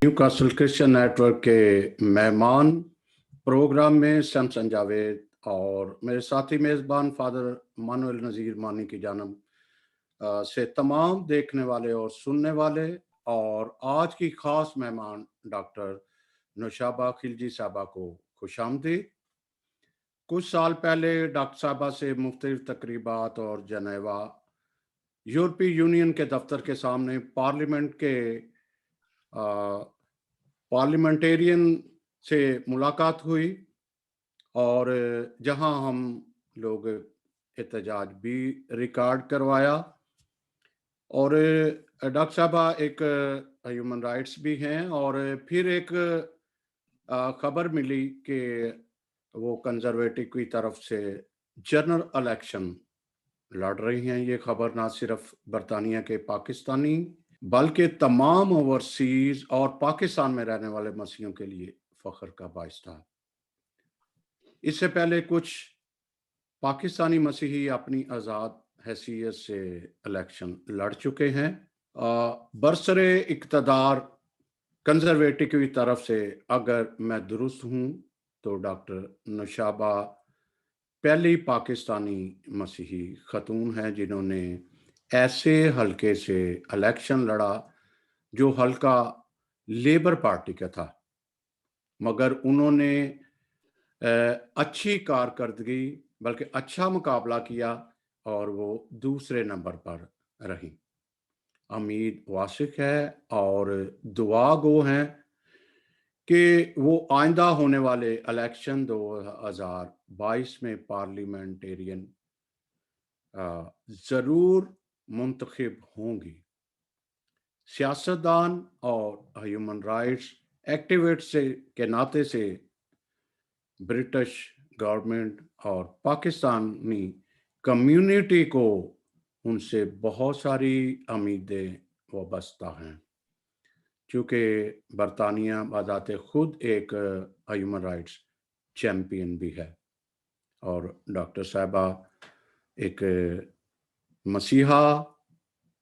New castle Christian network के मेहमान programme में शमसन जावेद और मेरे साथी मेज़बान फादर मानुएल नज़ीर मानी की जानब से तमाम देखने वाले और सुनने वाले और आज की खास मेहमान डॉक्टर नुशाबा खिलजी साहबा को खुशामदीद। कुछ साल पहले डॉक्टर साहबा से मुख्तलिफ तकरीबात और जनेवा यूरोपीय यूनियन के दफ्तर के सामने पार्लियामेंट के पार्लियामेंटेरियन से मुलाकात हुई और जहां हम लोग एहतजाज भी रिकॉर्ड करवाया। और डॉक्टर साहबा एक ह्यूमन राइट्स भी हैं और फिर एक खबर मिली कि वो कंजर्वेटिव की तरफ से जनरल इलेक्शन लड़ रही हैं। ये खबर ना सिर्फ बरतानिया के पाकिस्तानी बल्कि तमाम ओवरसीज और पाकिस्तान में रहने वाले मसीहों के लिए फख्र का बाइस था। इससे पहले कुछ पाकिस्तानी मसीही अपनी आज़ाद हैसियत से इलेक्शन लड़ चुके हैं। बरसरे इक़्तिदार कंजर्वेटिव की तरफ से अगर मैं दुरुस्त हूँ तो डॉक्टर नुशाबा पहली पाकिस्तानी मसीही खतून है जिन्होंने ऐसे हलके से इलेक्शन लड़ा जो हलका लेबर पार्टी का था, मगर उन्होंने अच्छी कारकर्दगी बल्कि अच्छा मुकाबला किया और वो दूसरे नंबर पर रही। उम्मीद वासिक है और दुआ गो हैं कि वो आइंदा होने वाले इलेक्शन 2022 में पार्लियामेंटेरियन ज़रूर मुंतखब होंगी। सियासतदान और ह्यूमन राइट्स एक्टिविस्ट के नाते से ब्रिटिश गवर्नमेंट और पाकिस्तानी कम्युनिटी को उनसे बहुत सारी उम्मीदें वाबस्ता हैं, चूँकि बरतानिया बाज़ाते खुद एक ह्यूमन राइट्स चैम्पियन भी है और डॉक्टर साहबा एक मसीहा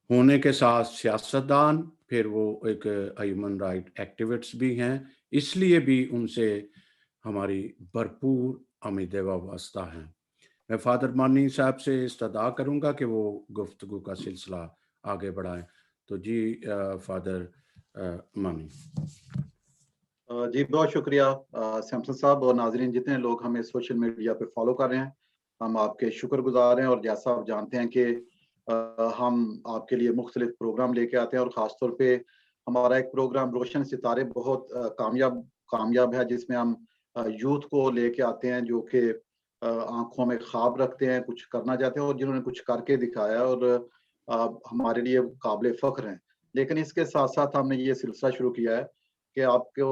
होने के साथ सियासतदान, फिर वो एक ह्यूमन राइट एक्टिविस्ट भी हैं। इसलिए भी उनसे हमारी भरपूर उम्मीदें वाबस्ता हैं। मैं फादर मानी साहब से इस्तदा करूँगा कि वो गुफ्तगू का सिलसिला आगे बढ़ाएं। तो जी फादर मानी। जी बहुत शुक्रिया सैमसन साहब और नाजरीन जितने लोग हमें सोशल मीडिया पे फॉलो कर रहे हैं, हम आपके शुक्रगुजार हैं। और जैसा आप जानते हैं कि हम आपके लिए मुख्तलिफ प्रोग्राम लेके आते हैं और ख़ासतौर पे हमारा एक प्रोग्राम रोशन सितारे बहुत कामयाब है, जिसमें हम यूथ को लेके आते हैं जो कि आंखों में ख्वाब रखते हैं, कुछ करना चाहते हैं और जिन्होंने कुछ करके दिखाया और हमारे लिए काबिल फ़ख्र हैं। लेकिन इसके साथ साथ हमने ये सिलसिला शुरू किया है कि आपको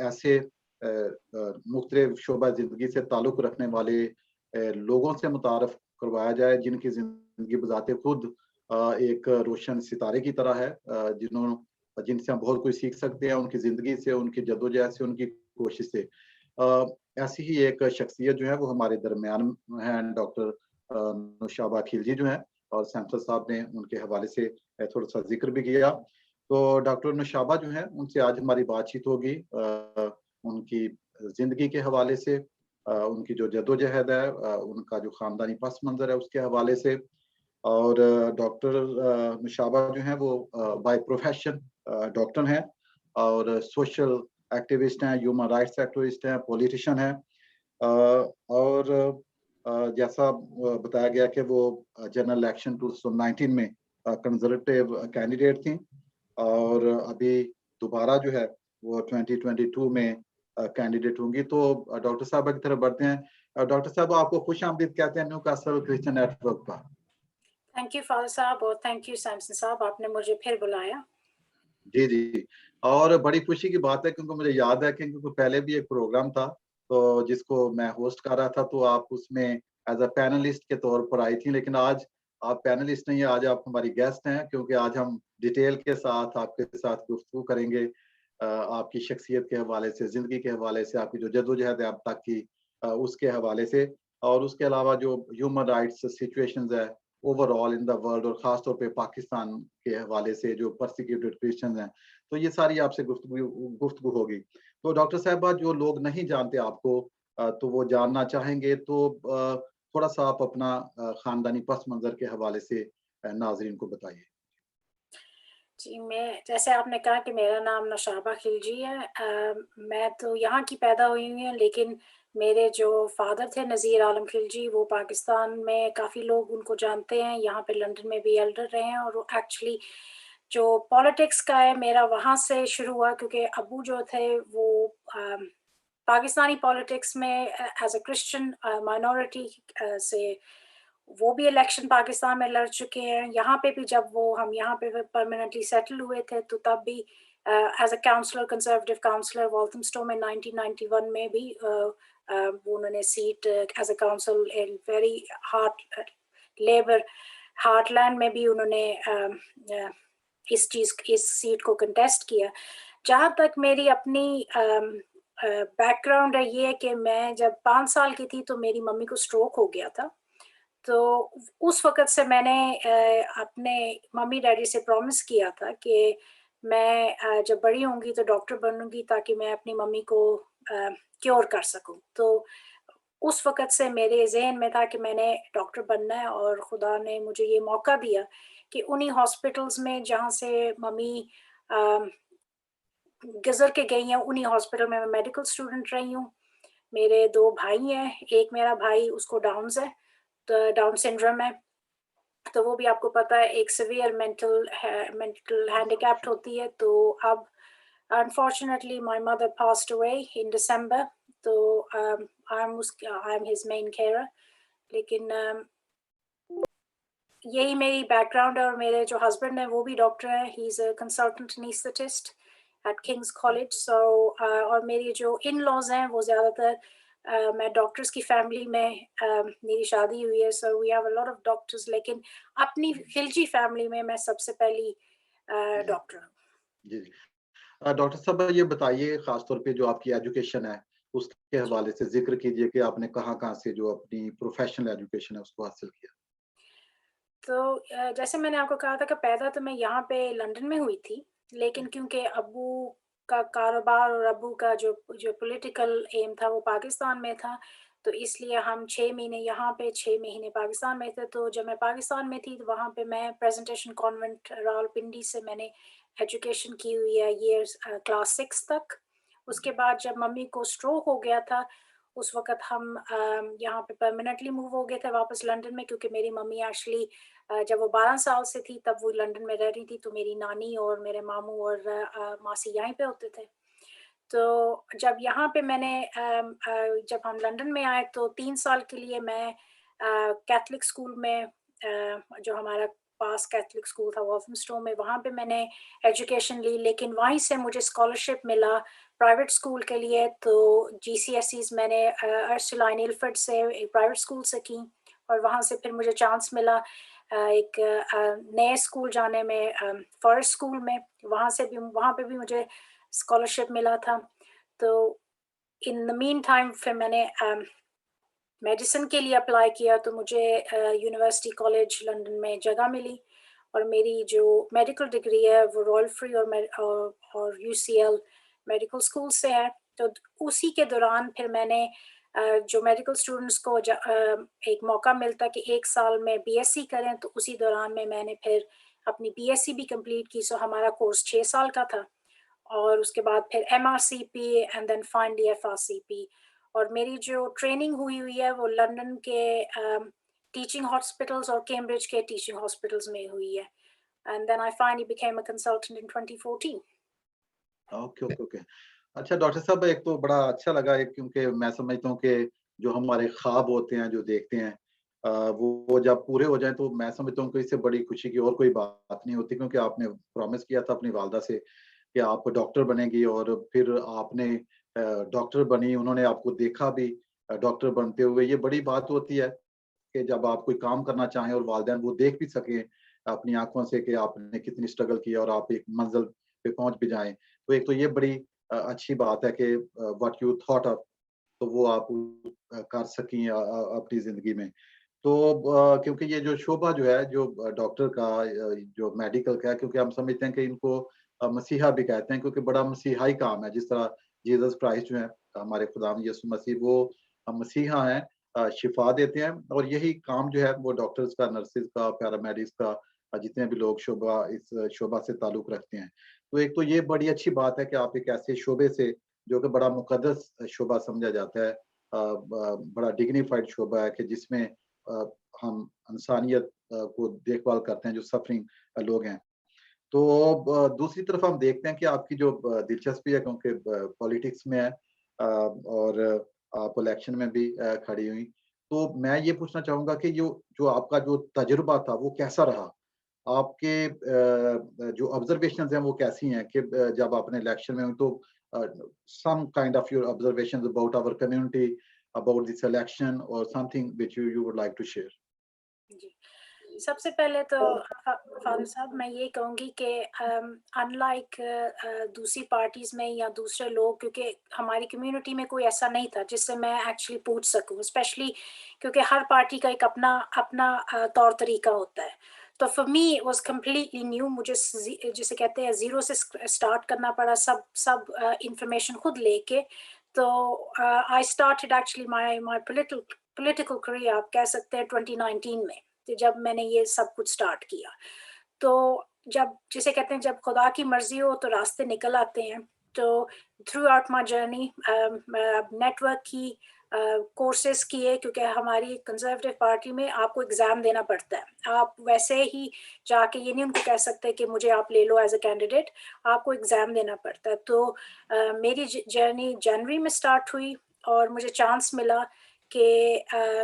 ऐसे मुख्तलिफ शोबा ज़िंदगी से ताल्लुक़ रखने वाले लोगों से मुतारफ़ करवाया जाए जिनकी ज़िंदगी बज़ाते खुद एक रोशन सितारे की तरह है, जिनसे हम बहुत कुछ सीख सकते हैं, उनकी ज़िंदगी से, उनकी जद्दोजहद से, उनकी कोशिश से। ऐसी ही एक शख्सियत जो है वो हमारे दरमियान हैं, डॉक्टर नुशाबा खिलजी जो हैं, और सैमसन साहब ने उनके हवाले से थोड़ा-सा ज़िक्र भी किया। तो डॉक्टर नुशाबा जो हैं उनसे आज हमारी बातचीत होगी उनकी ज़िंदगी के हवाले से, उनकी जो जद्दोजहद है, उनका जो ख़ानदानी पस मंज़र है उसके हवाले से। और डॉक्टर नुशाबा जो हैं वो बाय प्रोफ़ेशन डॉक्टर हैं और सोशल एक्टिविस्ट हैं, ह्यूमन राइट्स एक्टिविस्ट हैं, पॉलिटिशियन हैं। और जैसा बताया गया कि वो जनरल इलेक्शन 2019 में कंजर्वेटिव कैंडिडेट थीं और अभी दोबारा जो है वो 2022 में कैंडिडेट होंगी। तो डॉक्टर साहबा की तरफ बढ़ते हैं। डॉक्टर साहब आपको खुशामदीद कहते हैं न्यू कासल क्रिश्चियन नेटवर्क पर। थैंक यू फादर साहब और थैंक यू सैमसन साहब, आपने मुझे फिर बुलाया। जी, जी। और बड़ी खुशी की बात है क्योंकि मुझे याद है कि क्योंकि पहले भी एक प्रोग्राम था तो जिसको मैं होस्ट कर रहा था, तो आप उसमें एज़ अ पैनलिस्ट के तौर पर आई थी, लेकिन आज आप पैनलिस्ट नहीं हैं, आज आप हमारी गेस्ट हैं क्योंकि आज हम डिटेल के साथ आपके साथ गुफ्तगू करेंगे आपकी शख्सियत के हवाले से, ज़िंदगी के हवाले से, आपकी जो जद्दोजहद है अब तक की उसके हवाले से, और उसके अलावा जो ह्यूमन राइट्स सिचुएशंस है ओवरऑल इन द वर्ल्ड और ख़ास तौर पे पाकिस्तान के हवाले से जो परसिक्यूटेड क्रिश्चियंस हैं। تو یہ ساری آپ سے گفتگو ہوگی. تو ڈاکٹر صاحبہ جو لوگ نہیں جانتے آپ کو تو وہ جاننا چاہیں گے تو تھوڑا سا آپ اپنا خاندانی پس منظر کے حوالے سے ناظرین کو بتائیے. جی، جیسے آپ نے کہا کہ میرا نام نوشابہ خلجی ہے. میں تو یہاں کی پیدا ہوئی ہوئی ہوں، لیکن میرے جو فادر تھے نذیر عالم خلجی، وہ پاکستان میں کافی لوگ ان کو جانتے ہیں، یہاں پہ لنڈن میں بھی ایلڈر رہے ہیں. اور وہ ایکچولی جو پالیٹکس کا ہے میرا وہاں سے شروع ہوا، کیونکہ ابو جو تھے وہ پاکستانی پالیٹکس میں ایز اے کرسچن مائنورٹی سے وہ بھی الیکشن پاکستان میں لڑ چکے ہیں. یہاں پہ بھی جب ہم یہاں پہ پرماننٹلی سیٹل ہوئے تھے تو تب بھی as a councillor, Conservative councillor Walthamstow میں 1991 میں بھی وہ انہوں نے seat as a council in very heart Labour heartland میں بھی انہوں نے اس سیٹ کو کنٹیسٹ کیا. جہاں تک میری اپنی بیک گراؤنڈ ہے یہ کہ میں جب 5 سال کی تھی تو میری ممی کو سٹروک ہو گیا تھا. تو اس وقت سے میں نے اپنے ممی ڈیڈی سے پرومس کیا تھا کہ میں جب بڑی ہوں گی تو ڈاکٹر بنوں گی تاکہ میں اپنی ممی کو کیور کر سکوں. تو اس وقت سے میرے ذہن میں تھا کہ میں نے ڈاکٹر بننا ہے، اور خدا نے مجھے یہ موقع دیا کہ انہی ہاسپٹلز میں جہاں سے ممی گزر کے گئی ہیں انہی ہاسپٹل میں میڈیکل اسٹوڈنٹ رہی ہوں. میرے 2 بھائی ہیں، ایک میرا بھائی اس کو ڈاؤنز ہے، ڈاؤن سنڈروم ہے، تو وہ بھی آپ کو پتا ہے ایک سیویئر مینٹل ہینڈیکیپڈ ہوتی ہے. تو اب unfortunately my mother passed away in December, تو I'm his main carer. لیکن یہی میری بیک گراؤنڈ ہے. اور میرے جو ہسبینڈ ہیں وہ بھی ڈاکٹر ہیں، he is a consultant anaesthetist at King's College. So اور میری جو ان لاز ہیں وہ زیادہ تر میں ڈاکٹرز کی فیملی میں میری شادی ہوئی ہے. So we have a lot of doctors, لیکن اپنی خلجی فیملی میں سب سے پہلی ڈاکٹر ہوں. جی جی ڈاکٹر صاحب یہ بتائیے خاص طور پہ جو آپ کی ایجوکیشن ہے اس کے حوالے سے ذکر کیجئے کہ آپ نے کہاں سے جو اپنی پروفیشنل ایجوکیشن ہے اس کو حاصل کیا. تو جیسے میں نے آپ کو کہا تھا کہ پیدا تو میں یہاں پہ لنڈن میں ہوئی تھی، لیکن کیونکہ ابو کا کاروبار اور ابو کا جو پولیٹیکل ایم تھا وہ پاکستان میں تھا، تو اس لیے ہم 6 مہینے یہاں پہ 6 مہینے پاکستان میں تھے. تو جب میں پاکستان میں تھی تو وہاں پہ میں پریزنٹیشن کانوینٹ راولپنڈی سے میں نے ایجوکیشن کی ہوئی ہے ایئرس کلاس 6 تک. اس کے بعد جب ممی کو سٹروک ہو گیا تھا اس وقت ہم یہاں پہ پرماننٹلی موو ہو گئے تھے واپس لنڈن میں، کیونکہ میری ممی ایکچولی جب وہ 12 سال سے تھی تب وہ لنڈن میں رہ رہی تھی، تو میری نانی اور میرے ماموں اور ماسی یہیں پہ ہوتے تھے. تو جب یہاں پہ میں نے جب ہم لنڈن میں آئے تو 3 سال کے لیے میں کیتھولک اسکول میں جو ہمارا پاس کیتھولک اسکول تھا والتھمسٹو میں، وہاں پہ میں نے ایجوکیشن لی. لیکن وہیں سے مجھے اسکالرشپ ملا پرائیویٹ اسکول کے لیے. تو GCSEs میں نے ارسلائن ایلفرڈ سے ایک پرائیویٹ اسکول سے کی، اور وہاں سے پھر مجھے چانس ملا ایک نئے اسکول جانے میں فارسٹ اسکول میں. وہاں پہ بھی مجھے اسکالرشپ ملا تھا. تو ان دا مین ٹائم پھر میں نے میڈیسن کے لیے اپلائی کیا تو مجھے یونیورسٹی کالج لنڈن میں جگہ ملی، اور میری جو میڈیکل ڈگری ہے وہ رائل فری اور UCL میڈیکل اسکول سے ہے. تو اسی کے دوران پھر میں نے جو میڈیکل اسٹوڈنٹس کو ایک موقع ملتا کہ 1 سال میں BSc کریں، تو اسی دوران میں نے پھر اپنی BSc بھی کمپلیٹ کی. سو ہمارا کورس 6 سال کا تھا، اور اس کے بعد پھر MRCP and then finally FRCP. اور میری جو ٹریننگ ہوئی ہے وہ لنڈن کے ٹیچنگ ہاسپٹلز اور کیمبرج کے ٹیچنگ ہاسپٹلز میں ہوئی ہے. And then I finally became a consultant in 2014. Okay. اچھا ڈاکٹر صاحب ایک تو بڑا اچھا لگا کیونکہ میں سمجھتا ہوں کہ جو ہمارے خواب ہوتے ہیں جو دیکھتے ہیں وہ جب پورے ہو جائیں تو میں سمجھتا ہوں کہ اس سے بڑی خوشی کی اور کوئی بات نہیں ہوتی، کیونکہ آپ نے پرومس کیا تھا اپنی والدہ سے کہ آپ ڈاکٹر بنیں گی، اور پھر آپ نے ڈاکٹر بنی، انہوں نے آپ کو دیکھا بھی ڈاکٹر بنتے ہوئے. یہ بڑی بات ہوتی ہے کہ جب آپ کوئی کام کرنا چاہیں اور والدین وہ دیکھ بھی سکیں اپنی آنکھوں سے کہ آپ نے کتنی اسٹرگل کی اور آپ ایک منزل پہ پہنچ بھی جائیں. تو ایک تو یہ بڑی اچھی بات ہے کہ what you thought of تو وہ آپ کر سکیں اپنی زندگی میں. تو کیونکہ یہ جو شعبہ جو ہے جو ڈاکٹر کا جو میڈیکل کا ہے، کیونکہ ہم سمجھتے ہیں کہ ان کو मसीहा भी कहते हैं, क्योंकि बड़ा मसीहाई काम है। जिस तरह जीसस क्राइस्ट जो है हमारे खुदाम यीशु मसीह, वो मसीहा हैं, शिफा देते हैं, और यही काम जो है वो डॉक्टर्स का, नर्सेज का, पैरामेडिक्स का, जितने भी लोग शोबा इस शोबा से ताल्लुक रखते हैं। तो एक तो ये बड़ी अच्छी बात है कि आप एक ऐसे शोबे से, जो कि बड़ा मुकद्दस शोबा समझा जाता है, बड़ा डिग्निफाइड शोबा है, कि जिसमें हम इंसानियत को देखभाल करते हैं, जो सफरिंग लोग हैं। तो दूसरी तरफ हम देखते हैं कि आपकी जो दिलचस्पी है, क्योंकि पॉलिटिक्स में है, और आप इलेक्शन में भी खड़ी हुई, तो मैं ये पूछना चाहूंगा कि जो आपका जो तजुर्बा था वो कैसा रहा? आपके जो ऑब्जर्वेशंस हैं वो कैसी हैं, कि जब आपने इलेक्शन में हुई, तो some kind of your observations about our community, about this election, और something which you would like to share? जी। सबसे पहले तो फादर साहब मैं ये कहूँगी कि अनलाइक दूसरी पार्टीज में या दूसरे लोग, क्योंकि हमारी कम्युनिटी में कोई ऐसा नहीं था जिससे मैं एक्चुअली पूछ सकूं, स्पेशली क्योंकि हर पार्टी का एक अपना अपना तौर तरीका होता है। तो for me it was completely new, मुझे जिसे कहते हैं जीरो से स्टार्ट करना पड़ा, सब इंफॉर्मेशन खुद लेके। तो I started actually my political career आप कह सकते हैं 2019 में, तो जब मैंने ये सब कुछ स्टार्ट किया। तो जब जिसे कहते हैं जब खुदा की मर्जी हो तो रास्ते निकल आते हैं। तो through out my journey network की, कोर्सेज किए, क्योंकि हमारी कंजर्वेटिव पार्टी में आपको एग्ज़ाम देना पड़ता है। आप वैसे ही जाके ये नहीं उनको कह सकते कि मुझे आप ले लो एज अ कैंडिडेट, आपको एग्ज़ाम देना पड़ता है। तो मेरी जर्नी जनवरी में स्टार्ट हुई, और मुझे चांस मिला कि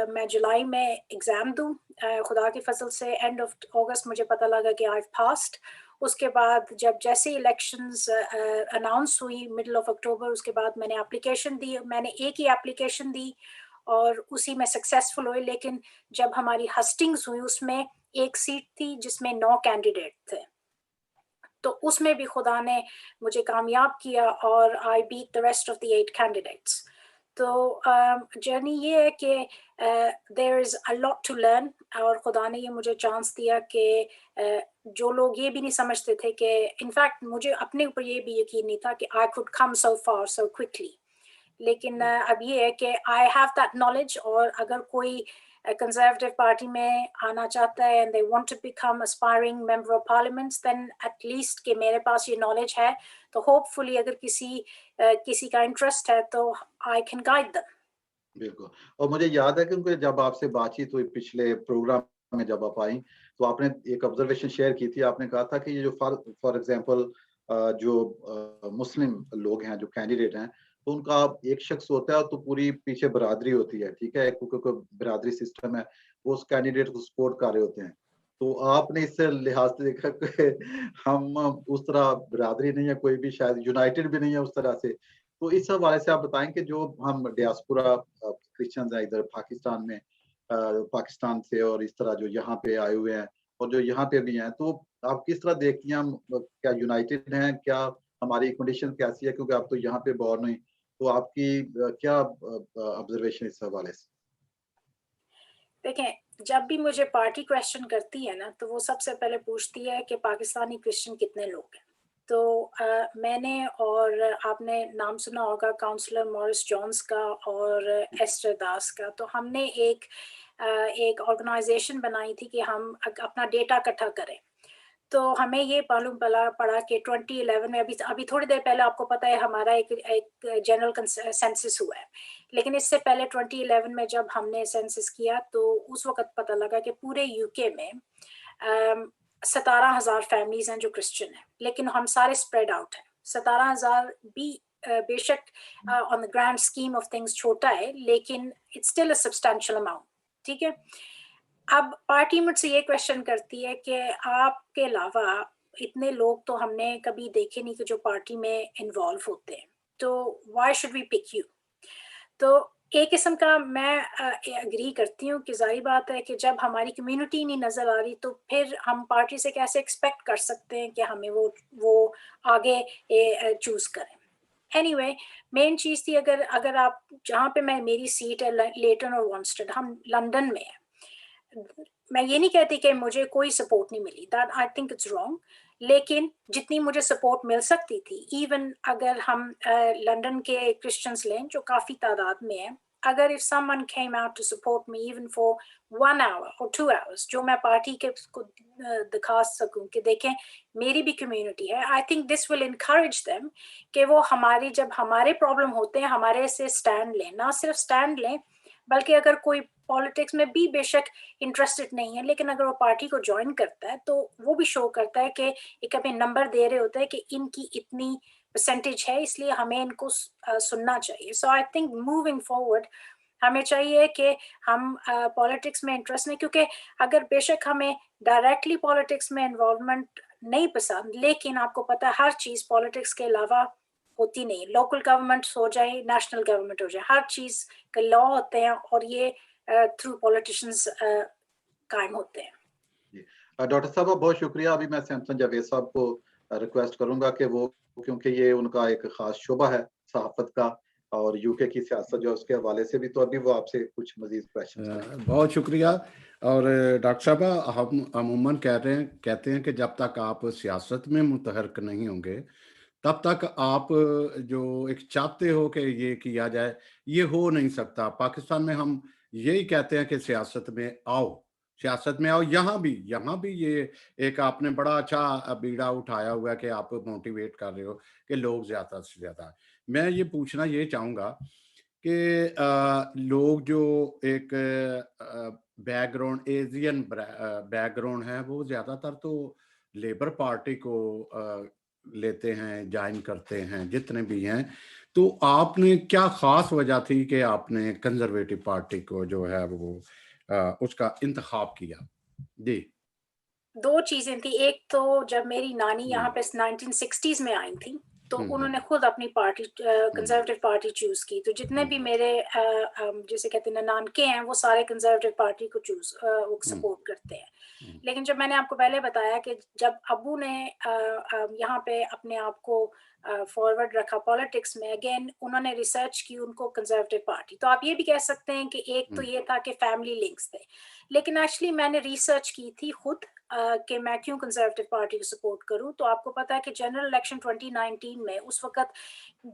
मैं जुलाई में एग्ज़ाम दूँ। खुदा की फजल से एंड ऑफ अगस्त मुझे पता लगा कि आई पास्ड। उसके बाद जब जैसे इलेक्शंस अनाउंस हुई मिडल ऑफ अक्टूबर, उसके बाद मैंने एप्लीकेशन दी। मैंने एक ही एप्लीकेशन दी और उसी में सक्सेसफुल हुई। लेकिन जब हमारी हस्टिंग्स हुई उसमें एक सीट थी जिसमें 9 कैंडिडेट थे, तो उसमें भी खुदा ने मुझे कामयाब किया और I beat the rest of the 8 candidates. तो जर्नी ये है कि there is a lot to learn, और खुदा ने ये मुझे चांस दिया कि जो लोग ये भी नहीं समझते थे कि इनफैक्ट मुझे अपने ऊपर ये भी यकीन नहीं था कि I could come so far so quickly. लेकिन अब ये है कि आई हैव दैट नॉलेज, और अगर कोई कंजर्वेटिव पार्टी में आना चाहता है and they want to become aspiring member of parliament, then at least कि मेरे पास ये नॉलेज है, तो होपफुली अगर किसी का इंटरेस्ट है तो आई कैन गाइड देम। बिल्कुल। और मुझे याद है, क्योंकि जब आपसे बातचीत हुई पिछले प्रोग्राम में, जब आप आई, तो आपने एक ऑब्जर्वेशन शेयर की थी। आपने कहा था कि ये जो फॉर एग्जांपल जो मुस्लिम लोग हैं, जो कैंडिडेट हैं, तो उनका एक शख्स होता है तो पूरी पीछे बरादरी होती है, ठीक है, क्योंकि बरादरी सिस्टम है, वो उस कैंडिडेट को सपोर्ट कर रहे होते हैं। तो आपने इस लिहाज से देखा कि हम उस तरह बरादरी नहीं है, कोई भी शायद यूनाइटेड भी नहीं है उस तरह से। तो इस हवाले से आप बताएं कि जो हम डियास्पोरा क्रिश्चियंस हैं इधर पाकिस्तान में, पाकिस्तान से, और इस तरह जो यहाँ पे आए हुए हैं और जो यहाँ पे भी हैं, तो आप किस तरह देखती हैं, हम क्या यूनाइटेड हैं, क्या हमारी कंडीशन कैसी है, क्योंकि आप तो यहाँ पे बॉर्न हुई, तो आपकी क्या ऑब्जर्वेशन इस हवाले से? देखें, जब भी मुझे पार्टी क्वेश्चन करती है ना, तो वो सबसे पहले पूछती है कि पाकिस्तानी क्रिश्चियन कितने लोग हैं। तो मैंने, और आपने नाम सुना होगा काउंसलर मॉरिस जॉन्स का और एस्टर दास का, तो हमने एक ऑर्गेनाइजेशन बनाई थी कि हम अपना डेटा इकट्ठा करें। तो हमें ये मालूम पड़ा कि 2011 में, अभी थोड़ी देर पहले आपको पता है हमारा एक जनरल सेंसस हुआ है, लेकिन इससे पहले 2011 में जब हमने सेंसस किया तो उस वक्त पता लगा कि पूरे यूके में 17,000 फैमिलीज हैं जो क्रिश्चियन हैं, लेकिन हम सारे स्प्रेड आउट हैं। 17,000 भी बेशक on the grand scheme of things छोटा है, लेकिन it's still a substantial amount, ठीक है। अब पार्टी मुझसे ये क्वेश्चन करती है कि आपके अलावा इतने लोग तो हमने कभी देखे नहीं कि जो पार्टी में इन्वॉल्व होते हैं, तो why should we pick you. तो एक किस्म का मैं एग्री करती हूँ कि जाहिर बात है कि जब हमारी कम्युनिटी नहीं नज़र आ रही तो फिर हम पार्टी से कैसे एक्सपेक्ट कर सकते हैं कि हमें वो आगे चूज करें। एनीवे, मेन चीज़ थी, अगर आप जहाँ पे मेरी सीट है लेटन और वॉन्स्टेड, हम लंदन में है। मैं ये नहीं कहती कि मुझे कोई सपोर्ट नहीं मिली, that I think it's wrong, लेकिन जितनी मुझे सपोर्ट मिल सकती थी, इवन अगर हम लंदन के क्रिश्चियंस लें जो काफ़ी तादाद में हैं, अगर if someone came out to support me even for 1 hour or 2 hours, जो मैं पार्टी के को दिखा सकूं कि देखें मेरी भी कम्युनिटी है, I think this will encourage them कि वो हमारी जब हमारे प्रॉब्लम होते हैं हमारे से स्टैंड लें, ना सिर्फ स्टैंड लें बल्कि अगर कोई पॉलिटिक्स में भी बेशक इंटरेस्टेड नहीं है लेकिन अगर वो पार्टी को ज्वाइन करता है तो वो भी शो करता है कि एक अपने नंबर दे रहे होते हैं कि इनकी इतनी परसेंटेज है इसलिए हमें इनको सुनना चाहिए. सो आई थिंक मूविंग फॉरवर्ड हमें चाहिए कि हम पॉलिटिक्स में इंटरेस्ट नहीं, क्योंकि अगर बेशक हमें डायरेक्टली पॉलिटिक्स में इन्वॉल्वमेंट नहीं पसंद, लेकिन आपको पता है हर चीज़ पॉलिटिक्स के अलावा होती नहीं. लोकल गवर्नमेंट हो जाए, नेशनल गवर्नमेंट हो जाए, हर चीज़ के लॉ होते हैं और ये थ्रू पॉलिटिशियंस कायम होते हैं. डॉक्टर साहब बहुत शुक्रिया. अभी मैं सैमसन जावेद साहब को रिक्वेस्ट करूंगा कि वो, क्योंकि ये उनका एक खास शोबा है सहाफत का और यूके की सियासत जो है उसके हवाले से भी, तो अभी वो आपसे कुछ मजीद क्वेश्चन. बहुत शुक्रिया. और डॉक्टर साहब हम अमूमन कहते हैं कि जब तक आप सियासत में मुतहरक नहीं होंगे तब तक आप जो एक चाहते हो कि ये किया जाए ये हो नहीं सकता. पाकिस्तान में हम यही कहते हैं कि सियासत में आओ. यहाँ भी ये एक आपने बड़ा अच्छा बीड़ा उठाया हुआ है कि आप मोटिवेट कर रहे हो कि लोग ज़्यादा से ज़्यादा. मैं ये पूछना ये चाहूँगा कि लोग जो एक बैकग्राउंड एशियन बैकग्राउंड है वो ज़्यादातर तो लेबर पार्टी को लेते हैं, ज्वाइन करते हैं जितने भी हैं. तो आपने क्या खास वजह थी कि आपने कंजर्वेटिव पार्टी को जो है वो उसका इंतखाब किया? जी. 2 चीज़ें थी. एक तो जब मेरी नानी यहाँ पे 1960s में आई थी तो उन्होंने खुद अपनी पार्टी कंजर्वेटिव पार्टी चूज की. तो जितने भी मेरे जैसे कहते हैं नानके हैं वो सारे कंजर्वेटिव पार्टी को वो सपोर्ट करते हैं. लेकिन जब मैंने आपको पहले बताया कि जब अब्बू ने यहाँ पे अपने आप को फॉरवर्ड रखा पॉलिटिक्स में, अगेन उन्होंने रिसर्च की उनको कंजर्वेटिव पार्टी. तो आप ये भी कह सकते हैं कि एक तो ये था कि फैमिली लिंक्स थे, लेकिन एक्चुअली मैंने रिसर्च की थी खुद कि मैं क्यों कंजर्वेटिव पार्टी को सपोर्ट करूं. तो आपको पता है कि जनरल इलेक्शन 2019 में उस वक्त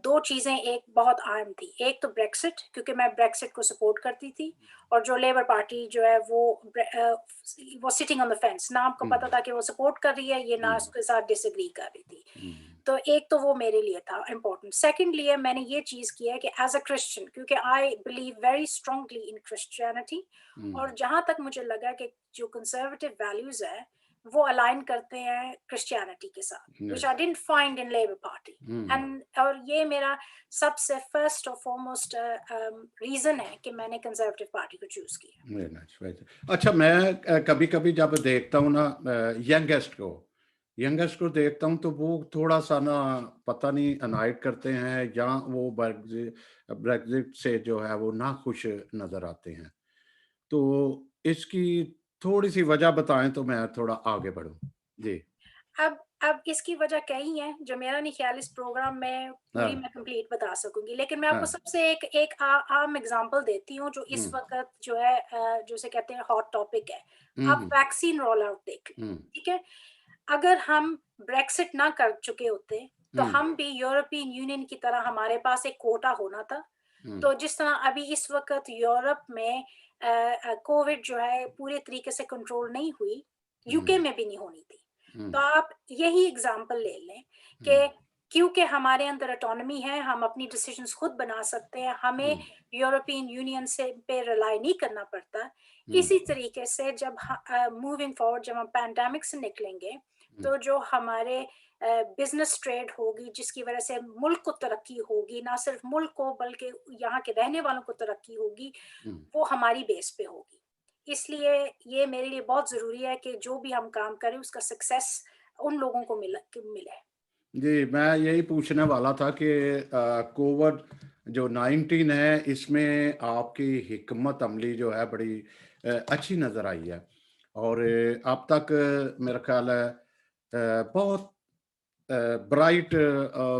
2 चीज़ें एक बहुत अहम थी. एक तो ब्रेक्सिट, क्योंकि मैं ब्रेक्सिट को सपोर्ट करती थी, और जो लेबर पार्टी जो है वो सिटिंग ऑन द फेंस, ना आपको पता था कि वो सपोर्ट कर रही है ये ना उसके साथ डिसएग्री कर रही थी. तो एक तो वो मेरे लिए था इम्पोर्टेंट. सेकेंडली मैंने ये चीज़ की है कि एज अ क्रिश्चियन, क्योंकि I believe very strongly in Christianity, और जहाँ तक मुझे लगा कि जो कंजर्वेटिव वैल्यूज है वो अलाइन करते हैं क्रिश्चियनिटी के साथ, which I didn't find in labour party. And और ये मेरा सबसे फर्स्ट और फॉरमोस्ट रीजन है कि मैंने कंजर्वेटिव पार्टी को चूज किया. अच्छा, मैं कभी कभी जब देखता हूँ ना यंगेस्ट को देखता हूँ तो वो थोड़ा सा ना पता नहीं अनाइट करते हैं या वो ब्रेक्जिट से जो है वो ना खुश नजर आते हैं. तो इसकी थोड़ी सी वजह बताएं तो मैं थोड़ा आगे बढ़ूं. जी. अब इसकी वजह कई है जो मेरा नहीं ख्याल इस प्रोग्राम में पूरी मैं कंप्लीट बता सकूंगी, लेकिन मैं आपको सबसे एक आम एग्जांपल देती हूँ जो इस वक्त जो है जैसे कहते हैं हॉट टॉपिक है. आप वैक्सीन रोल आउट देख लें, ठीक है. अगर हम ब्रेक्सिट ना कर चुके होते तो हम भी यूरोपियन यूनियन की तरह हमारे पास एक कोटा होना था. तो जिस तरह अभी इस वक्त यूरोप में कोविड जो है पूरे तरीके से कंट्रोल नहीं हुई, यूके में भी नहीं होनी थी. तो आप यही एग्जांपल ले लें कि क्योंकि हमारे अंदर ऑटोनॉमी है, हम अपनी डिसीजंस खुद बना सकते हैं, हमें यूरोपियन यूनियन से पे रिलाई नहीं करना पड़ता. इसी तरीके से जब मूविंग फॉरवर्ड जब हम पैंडेमिक से निकलेंगे तो जो हमारे बिजनेस ट्रेड होगी जिसकी वजह से मुल्क को तरक्की होगी, ना सिर्फ मुल्क को बल्कि यहाँ के रहने वालों को तरक्की होगी, वो हमारी बेस पे होगी. इसलिए ये मेरे लिए बहुत ज़रूरी है कि जो भी हम काम करें उसका सक्सेस उन लोगों को मिले. जी, मैं यही पूछने वाला था कि कोविड जो 19 है इसमें आपकी हिकमत अमली जो है बड़ी अच्छी नज़र आई है, और अब तक मेरा ख्याल है बहुत ब्राइट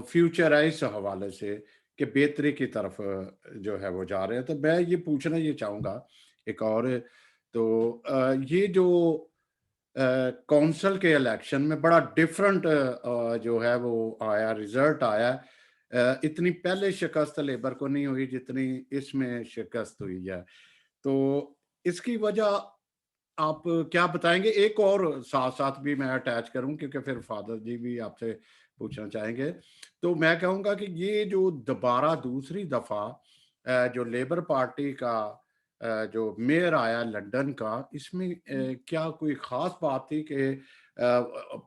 फ्यूचर है इस हवाले से कि बेहतरी की तरफ जो है वो जा रहे हैं. तो मैं ये पूछना ये चाहूँगा एक और, तो ये जो काउंसिल के इलेक्शन में बड़ा डिफरेंट जो है वो आया, रिजल्ट आया। इतनी पहले शिकस्त लेबर को नहीं हुई जितनी इसमें शिकस्त हुई है। तो इसकी वजह आप क्या बताएंगे? एक और साथ साथ भी मैं अटैच करूं क्योंकि फिर फादर जी भी आपसे पूछना चाहेंगे। तो मैं कहूंगा कि ये जो दोबारा दूसरी दफा जो लेबर पार्टी का जो मेयर आया लंदन का, इसमें क्या कोई खास बात थी कि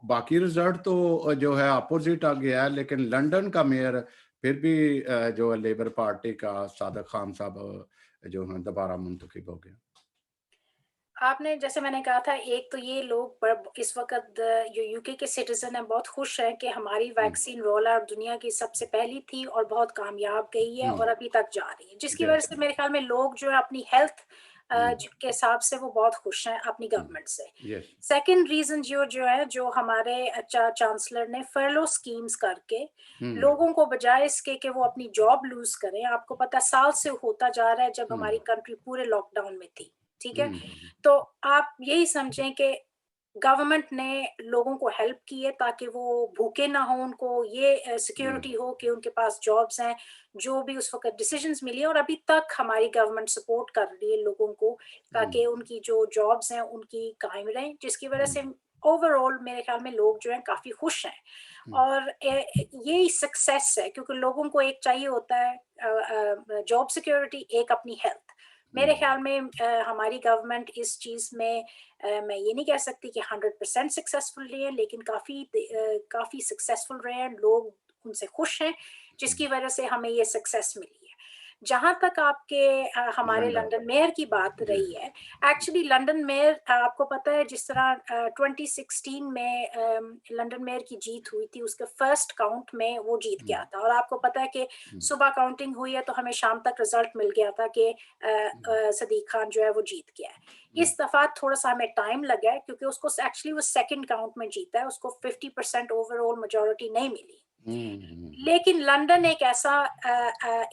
बाकी रिजल्ट तो जो है अपोजिट आ गया है, लेकिन लंदन का मेयर फिर भी जो है लेबर पार्टी का सादिक खान साहब जो है दोबारा मुंतखब हो गया? आपने जैसे मैंने कहा था, एक तो ये लोग इस वक्त जो यूके के सिटीजन हैं बहुत खुश हैं कि हमारी वैक्सीन रोल आउट दुनिया की सबसे पहली थी और बहुत कामयाब गई है और अभी तक जा रही है, जिसकी वजह से मेरे ख्याल में लोग जो है अपनी हेल्थ के हिसाब से वो बहुत खुश हैं अपनी गवर्नमेंट से। सेकंड रीजन जो है जो हमारे चांसलर ने फर्लो स्कीम्स करके लोगों को बजाय इसके कि वो अपनी जॉब लूज करें, आपको पता साल से होता जा रहा है जब हमारी कंट्री पूरे लॉकडाउन में थी, ठीक है, तो आप यही समझें कि गवर्नमेंट ने लोगों को हेल्प की है ताकि वो भूखे ना हो, उनको ये सिक्योरिटी हो कि उनके पास जॉब्स हैं, जो भी उस वक्त डिसीजंस मिली है, और अभी तक हमारी गवर्नमेंट सपोर्ट कर रही है लोगों को ताकि उनकी जो जॉब्स हैं उनकी कायम रहें, जिसकी वजह से ओवरऑल मेरे ख्याल में लोग जो हैं काफी खुश हैं। और यही सक्सेस है क्योंकि लोगों को एक चाहिए होता है जॉब सिक्योरिटी, एक अपनी हेल्थ। मेरे ख्याल में हमारी गवर्नमेंट इस चीज में मैं ये नहीं कह सकती कि 100% सक्सेसफुल रही है, लेकिन काफी सक्सेसफुल रहे हैं, लोग उनसे खुश हैं, जिसकी वजह से हमें ये सक्सेस मिली है। जहां तक आपके हमारे लंदन मेयर की बात रही है, एक्चुअली लंदन मेयर आपको पता है जिस तरह 2016 में लंदन मेयर की जीत हुई थी, उसके फर्स्ट काउंट में वो जीत गया था, और आपको पता है कि सुबह काउंटिंग हुई है तो हमें शाम तक रिजल्ट मिल गया था कि सदीक खान जो है वो जीत गया है। इस दफा थोड़ा सा हमें टाइम लगा है क्योंकि उसको एक्चुअली वो सेकंड काउंट में जीता है, उसको 50% ओवरऑल मेजोरिटी नहीं मिली। लेकिन लंदन एक ऐसा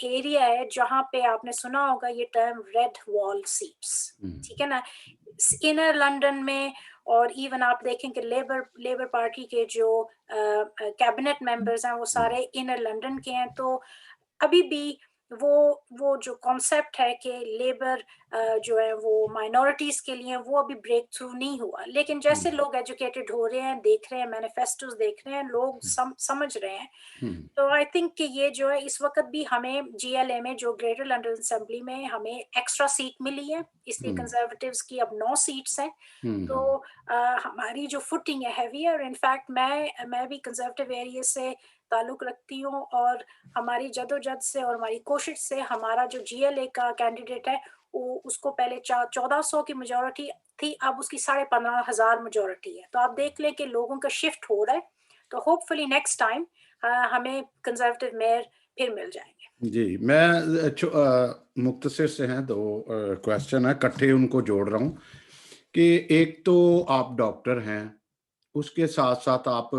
एरिया है जहां पे आपने सुना होगा ये टर्म रेड वॉल सीट्स, ठीक है ना, इनर लंदन में, और इवन आप देखें कि लेबर पार्टी के जो कैबिनेट मेंबर्स हैं वो सारे इनर लंदन के हैं। तो अभी भी वो जो कॉन्सेप्ट है कि लेबर जो है वो माइनॉरिटीज के लिए, वो अभी ब्रेक थ्रू नहीं हुआ, लेकिन जैसे लोग एजुकेटेड हो रहे हैं, देख रहे हैं, मैनिफेस्टोस देख रहे हैं, लोग समझ रहे हैं। तो आई थिंक कि ये जो है इस वक्त भी हमें GLA में जो ग्रेटर लंदन असेंबली में हमें एक्स्ट्रा सीट मिली है, इसलिए कंजर्वेटिव्स की अब 9 सीट्स हैं। तो हमारी जो फुटिंग है हैवी है, और इनफैक्ट मैं भी कंजर्वेटिव एरिया से ताल्लुक रखती हूँ, और हमारी जदोजहद से और हमारी कोशिश से हमारा जो GLA का कैंडिडेट है वो उसको पहले 1400 की मेजोरिटी थी, अब उसकी 15,500 मेजोरिटी है। तो आप देख लें कि लोगों का शिफ्ट हो रहा है, तो होपफुली नेक्स्ट टाइम हमें कंजर्वेटिव मेयर फिर मिल जाएंगे। जी, मैं मुख्तसर से हैं, 2 क्वेश्चन है, इकट्ठे उनको जोड़ रहा हूँ कि एक तो आप डॉक्टर हैं, उसके साथ साथ आप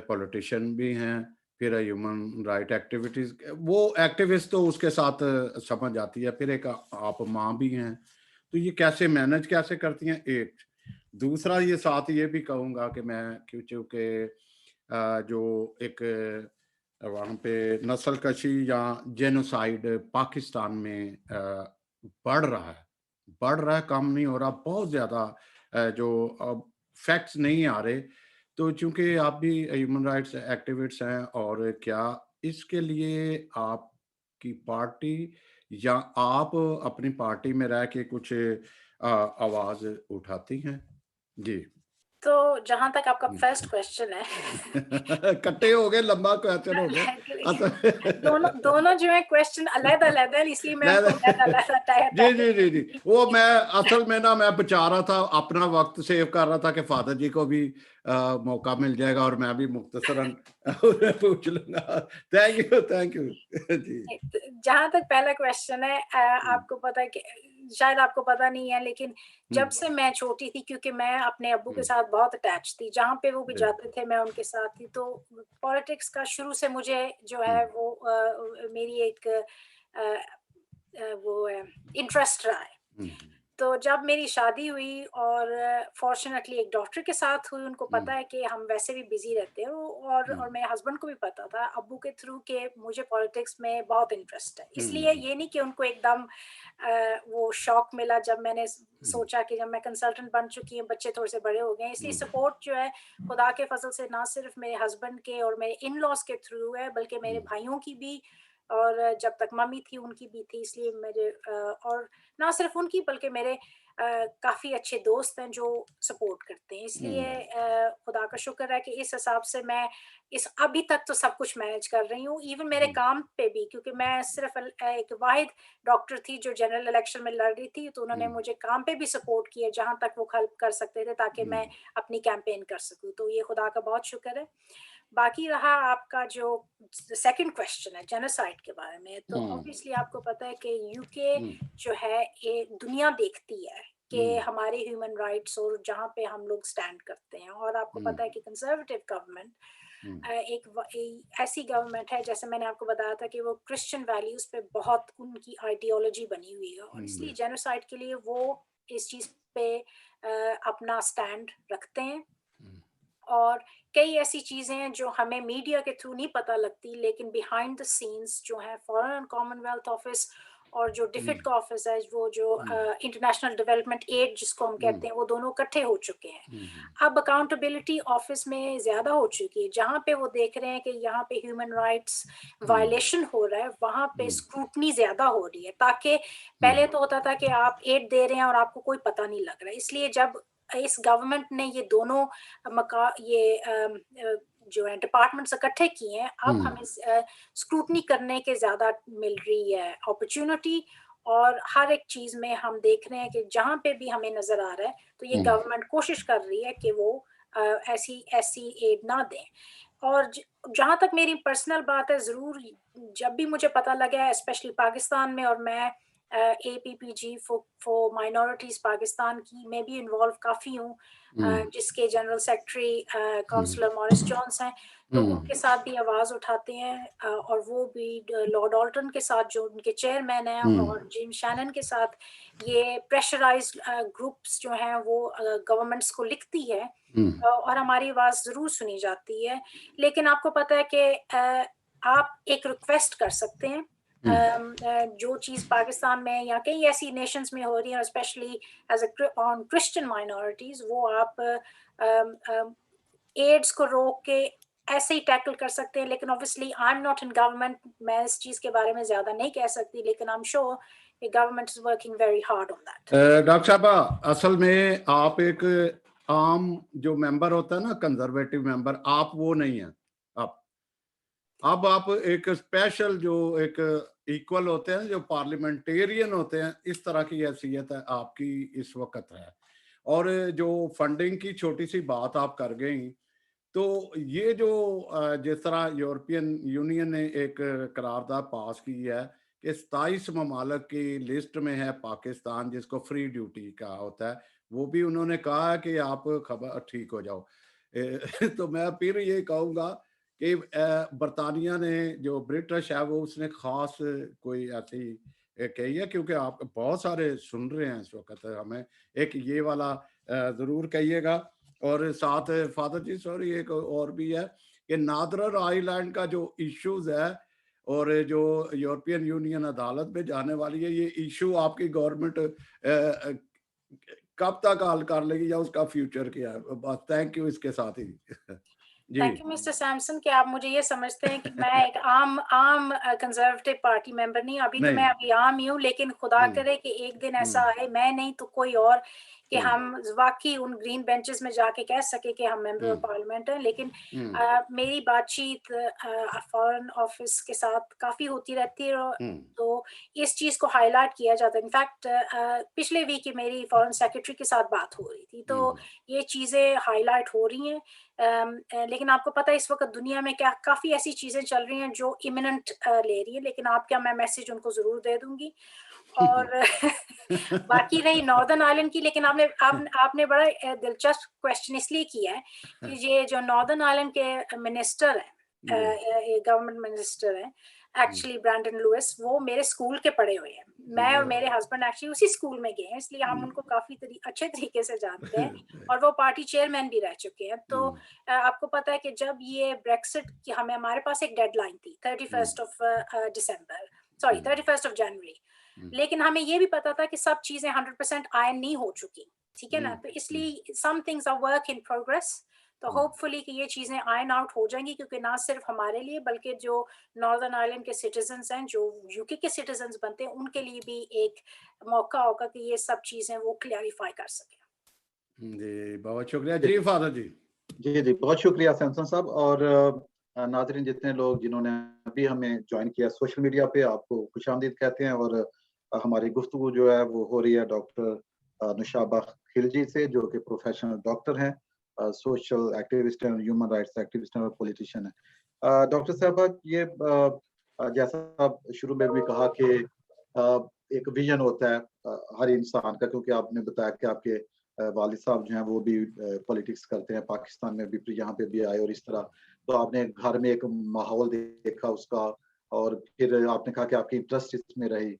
पॉलिटिशियन भी हैं, फिर ह्यूमन राइट एक्टिविटीज, वो एक्टिविस्ट तो उसके साथ समझ आती है, फिर एक आप माँ भी हैं, तो ये कैसे मैनेज कैसे करती हैं? एक दूसरा ये साथ ये भी कहूँगा कि मैं क्योंकि जो एक वहाँ पे नस्ल कशी या जेनोसाइड पाकिस्तान में बढ़ रहा है, कम नहीं हो रहा, बहुत ज्यादा जो फैक्ट्स नहीं आ रहे। तो चूंकि आप भी ह्यूमन राइट्स एक्टिविस्ट हैं, और क्या इसके लिए आपकी पार्टी या आप अपनी पार्टी में रह के कुछ आवाज उठाती हैं? जी। तो जहां तक आपका फर्स्ट क्वेश्चन है इकट्ठे हो गए, लंबा क्वेश्चन हो गया। दोनों जो है क्वेश्चन अलग-अलग है, इसलिए मैं उनको अलग-अलग जी जी जी जी, वो मैं असल में ना मैं बचा रहा था, अपना वक्त सेव कर रहा था कि फादर जी को भी मौका मिल जाएगा और मैं भी मुख्तसरन पूछ लूंगा। थैंक यू जी। जहां तक पहला क्वेश्चन है, आपको पता है कि शायद आपको पता नहीं है, लेकिन जब से मैं छोटी थी, क्योंकि मैं अपने अब्बू के साथ बहुत अटैच थी, जहाँ पे वो भी जाते थे मैं उनके साथ थी, तो पॉलिटिक्स का शुरू से मुझे जो है वो मेरी एक वो इंटरेस्ट रहा है। تو جب میری شادی ہوئی اور فارچونیٹلی ایک ڈاکٹر کے ساتھ ہوئی, ان کو پتا ہے کہ ہم ویسے بھی بزی رہتے ہیں, اور میرے ہسبینڈ کو بھی پتا تھا ابو کے تھرو کہ مجھے پالیٹکس میں بہت انٹرسٹ ہے. اس لیے یہ نہیں کہ ان کو ایک دم وہ شوق ملا جب میں نے سوچا کہ جب میں کنسلٹنٹ بن چکی ہوں, بچے تھوڑے سے بڑے ہو گئے ہیں, اس لیے سپورٹ جو ہے خدا کے فضل سے نہ صرف میرے ہسبینڈ کے اور میرے ان لاس کے تھرو ہے, بلکہ میرے بھائیوں کی بھی, اور جب تک ممی تھی ان کی بھی تھی. اس لیے میرے اور نہ صرف ان کی بلکہ میرے کافی اچھے دوست ہیں جو سپورٹ کرتے ہیں. اس لیے خدا کا شکر ہے کہ اس حساب سے میں ابھی تک تو سب کچھ مینج کر رہی ہوں, ایون میرے کام پہ بھی, کیونکہ میں صرف ایک واحد ڈاکٹر تھی جو جنرل الیکشن میں لڑ رہی تھی, تو انہوں نے مجھے کام پہ بھی سپورٹ کیا جہاں تک وہ ہیلپ کر سکتے تھے تاکہ میں اپنی کیمپین کر سکوں. تو یہ خدا کا بہت شکر ہے. باقی رہا آپ کا جو سیکنڈ کوشچن ہے جینوسائیڈ کے بارے میں, تو obviously آپ کو پتا ہے کہ یو کے جو ہے یہ دنیا دیکھتی ہے کہ ہمارے ہیومن رائٹس اور جہاں پہ ہم لوگ سٹینڈ کرتے ہیں. اور آپ کو پتا ہے کہ کنزرویٹو گورنمنٹ ایک ایسی گورنمنٹ ہے, جیسے میں نے آپ کو بتایا تھا کہ وہ کرسچن ویلیوز پہ بہت ان کی آئیڈیالوجی بنی ہوئی ہے, اور اس لیے جینوسائیڈ کے لیے وہ اس چیز پہ اپنا سٹینڈ رکھتے ہیں. اور کئی ایسی چیزیں ہیں جو ہمیں میڈیا کے تھرو نہیں پتہ لگتی, لیکن بیہائنڈ دا سینس جو ہے foreign and common wealth office اور جو ڈیفٹ کا آفس ہے, وہ جو انٹرنیشنل ڈیولپمنٹ ایڈ جس کو ہم کہتے ہیں, وہ دونوں اکٹھے ہو چکے ہیں. اب اکاؤنٹیبلٹی آفس میں زیادہ ہو چکی ہے, جہاں پہ وہ دیکھ رہے ہیں کہ یہاں پہ ہیومن رائٹس وائلیشن ہو رہا ہے, وہاں پہ اسکروٹنی زیادہ ہو رہی ہے. تاکہ پہلے تو ہوتا تھا کہ آپ ایڈ دے رہے ہیں اور آپ کو کوئی پتہ نہیں لگ رہا ہے. اس لیے جب اس گورنمنٹ نے یہ دونوں جو ہے ڈپارٹمنٹس اکٹھے کیے ہیں, اب ہمیں اسکروٹنی کرنے کے زیادہ مل رہی ہے اپرچونٹی, اور ہر ایک چیز میں ہم دیکھ رہے ہیں کہ جہاں پہ بھی ہمیں نظر آ رہا ہے تو یہ گورنمنٹ کوشش کر رہی ہے کہ وہ ایسی ایڈ نہ دیں. اور جہاں تک میری پرسنل بات ہے, ضرور جب بھی مجھے پتہ لگا ہے اسپیشلی پاکستان میں, اور میں اے پی پی جی فور مائنورٹیز پاکستان کی میں بھی انوالو کافی ہوں, جس کے جنرل سیکرٹری کاؤنسلر مورس جونس ہیں, تو ان کے ساتھ بھی آواز اٹھاتے ہیں, اور وہ بھی لارڈ آلٹن کے ساتھ جو ان کے چیئرمین ہیں, اور جیم شینن کے ساتھ یہ پریشرائزڈ گروپس جو ہیں وہ گورنمنٹس کو لکھتی ہے, اور ہماری آواز ضرور سنی جاتی ہے. لیکن آپ کو پتہ ہے کہ آپ ایک ریکویسٹ کر سکتے ہیں, جو چیز پاکستان میں یا کئی ایسی نیشنز میں ہو رہی ہیں, especially as a on Christian minorities, وہ آپ ایڈز کو روک کے ایسے ہی ٹیکل کر سکتے ہیں. لیکن obviously I'm not in government, میں اس چیز کے بارے میں زیادہ نہیں کہہ سکتی, لیکن I'm sure کہ government is working very hard on that. Doctor صاحبہ, اصل میں آپ ایک عام جو ممبر ہوتا ہے نا, کنزرویٹو ممبر, آپ وہ نہیں ہیں. اب آپ ایک اسپیشل جو ایک ایکول ہوتے ہیں, جو پارلیمنٹیرین ہوتے ہیں, اس طرح کی حیثیت ہے آپ کی اس وقت ہے. اور جو فنڈنگ کی چھوٹی سی بات آپ کر گئیں, تو یہ جو جس طرح یورپین یونین نے ایک قرارداد پاس کی ہے کہ 27 ممالک کی لسٹ میں ہے پاکستان, جس کو فری ڈیوٹی کا ہوتا ہے, وہ بھی انہوں نے کہا کہ آپ خبر ٹھیک ہو جاؤ. تو میں پھر یہ کہوں گا کہ برطانیہ نے جو برٹش ہے وہ اس نے خاص کوئی ایسی کہی ہے, کیونکہ آپ بہت سارے سن رہے ہیں اس وقت, ہمیں ایک یہ والا ضرور کہیے گا. اور ساتھ فادر جی سوری ایک اور بھی ہے کہ نادرن آئی لینڈ کا جو ایشوز ہے اور جو یورپین یونین عدالت میں جانے والی ہے, یہ ایشو آپ کی گورنمنٹ کب تک حل کر لے گی یا اس کا فیوچر کیا ہے؟ بس تھینک یو. اس کے ساتھ ہی تھینک یو مسٹر سیمسن کہ آپ مجھے یہ سمجھتے ہیں کہ میں ایک عام کنزرویٹو پارٹی ممبر نہیں. ابھی تو میں ابھی عام ہی ہوں, لیکن خدا کرے کہ ایک دن ایسا آئے, میں نہیں تو کوئی اور, کہ ہم واقعی ان گرین بینچز میں جا کے کہہ سکے کہ ہم ممبر آف پارلیمنٹ ہیں. لیکن میری بات چیت فارن آفس کے ساتھ کافی ہوتی رہتی ہے, تو اس چیز کو ہائی لائٹ کیا جاتا ہے. انفیکٹ پچھلے ویک میری فارن سیکرٹری کے ساتھ بات ہو رہی تھی, تو یہ چیزیں ہائی لائٹ ہو رہی ہیں. لیکن آپ کو پتہ ہے اس وقت دنیا میں کیا کافی ایسی چیزیں چل رہی ہیں جو ایمننٹ لے رہی ہیں, لیکن آپ کیا میں میسج ان کو ضرور دے دوں گی. اور باقی رہی ناردرن آئرلینڈ کی, لیکن آپ نے بڑا دلچسپ کوشچن اس لیے کیا ہے کہ یہ جو ناردرن آئرلینڈ کے منسٹر ہیں, گورنمنٹ منسٹر ہیں, एक्चुअली ब्रैंडन लुइस, वो मेरे स्कूल के पढ़े हुए हैं। मैं और मेरे हस्बैंड एक्चुअली उसी स्कूल में गए हैं, इसलिए हम उनको काफी अच्छे तरीके से जानते हैं और वो पार्टी चेयरमैन भी रह चुके हैं। तो आपको पता है कि जब ये ब्रेक्सिट की हमारे पास एक डेडलाइन थी 31st of December, sorry 31st of January, लेकिन हमें ये भी पता था कि सब चीजें 100% आयन नहीं हो चुकी, ठीक है ना। तो इसलिए some things are work in progress, तो होपफुली कि ये चीजें आयन आउट हो जाएंगी, क्योंकि ना सिर्फ हमारे लिए बल्कि जो नॉर्दर्न आयरलैंड के सिटीजन्स हैं, जो यूके के सिटीजन्स बनते हैं, उनके लिए भी एक मौका होगा कि ये सब चीजें वो क्लैरिफाई कर सकें। जी बहुत शुक्रिया जी फादर जी। जी जी बहुत शुक्रिया सैमसन साहब। और नाज़रीन जितने लोग जिन्होंने अभी हमें ज्वाइन किया सोशल मीडिया पे, आपको खुशामदीद कहते हैं। और हमारी गुफ्तगू जो है वो हो रही है डॉक्टर नुशाबा खिलजी से, जो कि प्रोफेशनल डॉक्टर हैं, सोशल एक्टिविस्ट हैं, ह्यूमन राइट्स एक्टिविस्ट हैं और पॉलिटिशियन हैं। डॉक्टर साहबा, ये जैसा आप शुरू में भी कहा कि एक विजन होता है हर इंसान का, क्योंकि आपने बताया कि आपके वालिद साहब जो हैं वो भी पॉलिटिक्स करते हैं, पाकिस्तान में भी, फिर यहाँ पे भी आए और इस तरह। तो आपने घर में एक माहौल देखा उसका, और फिर आपने कहा कि आपकी इंटरेस्ट इसमें रही।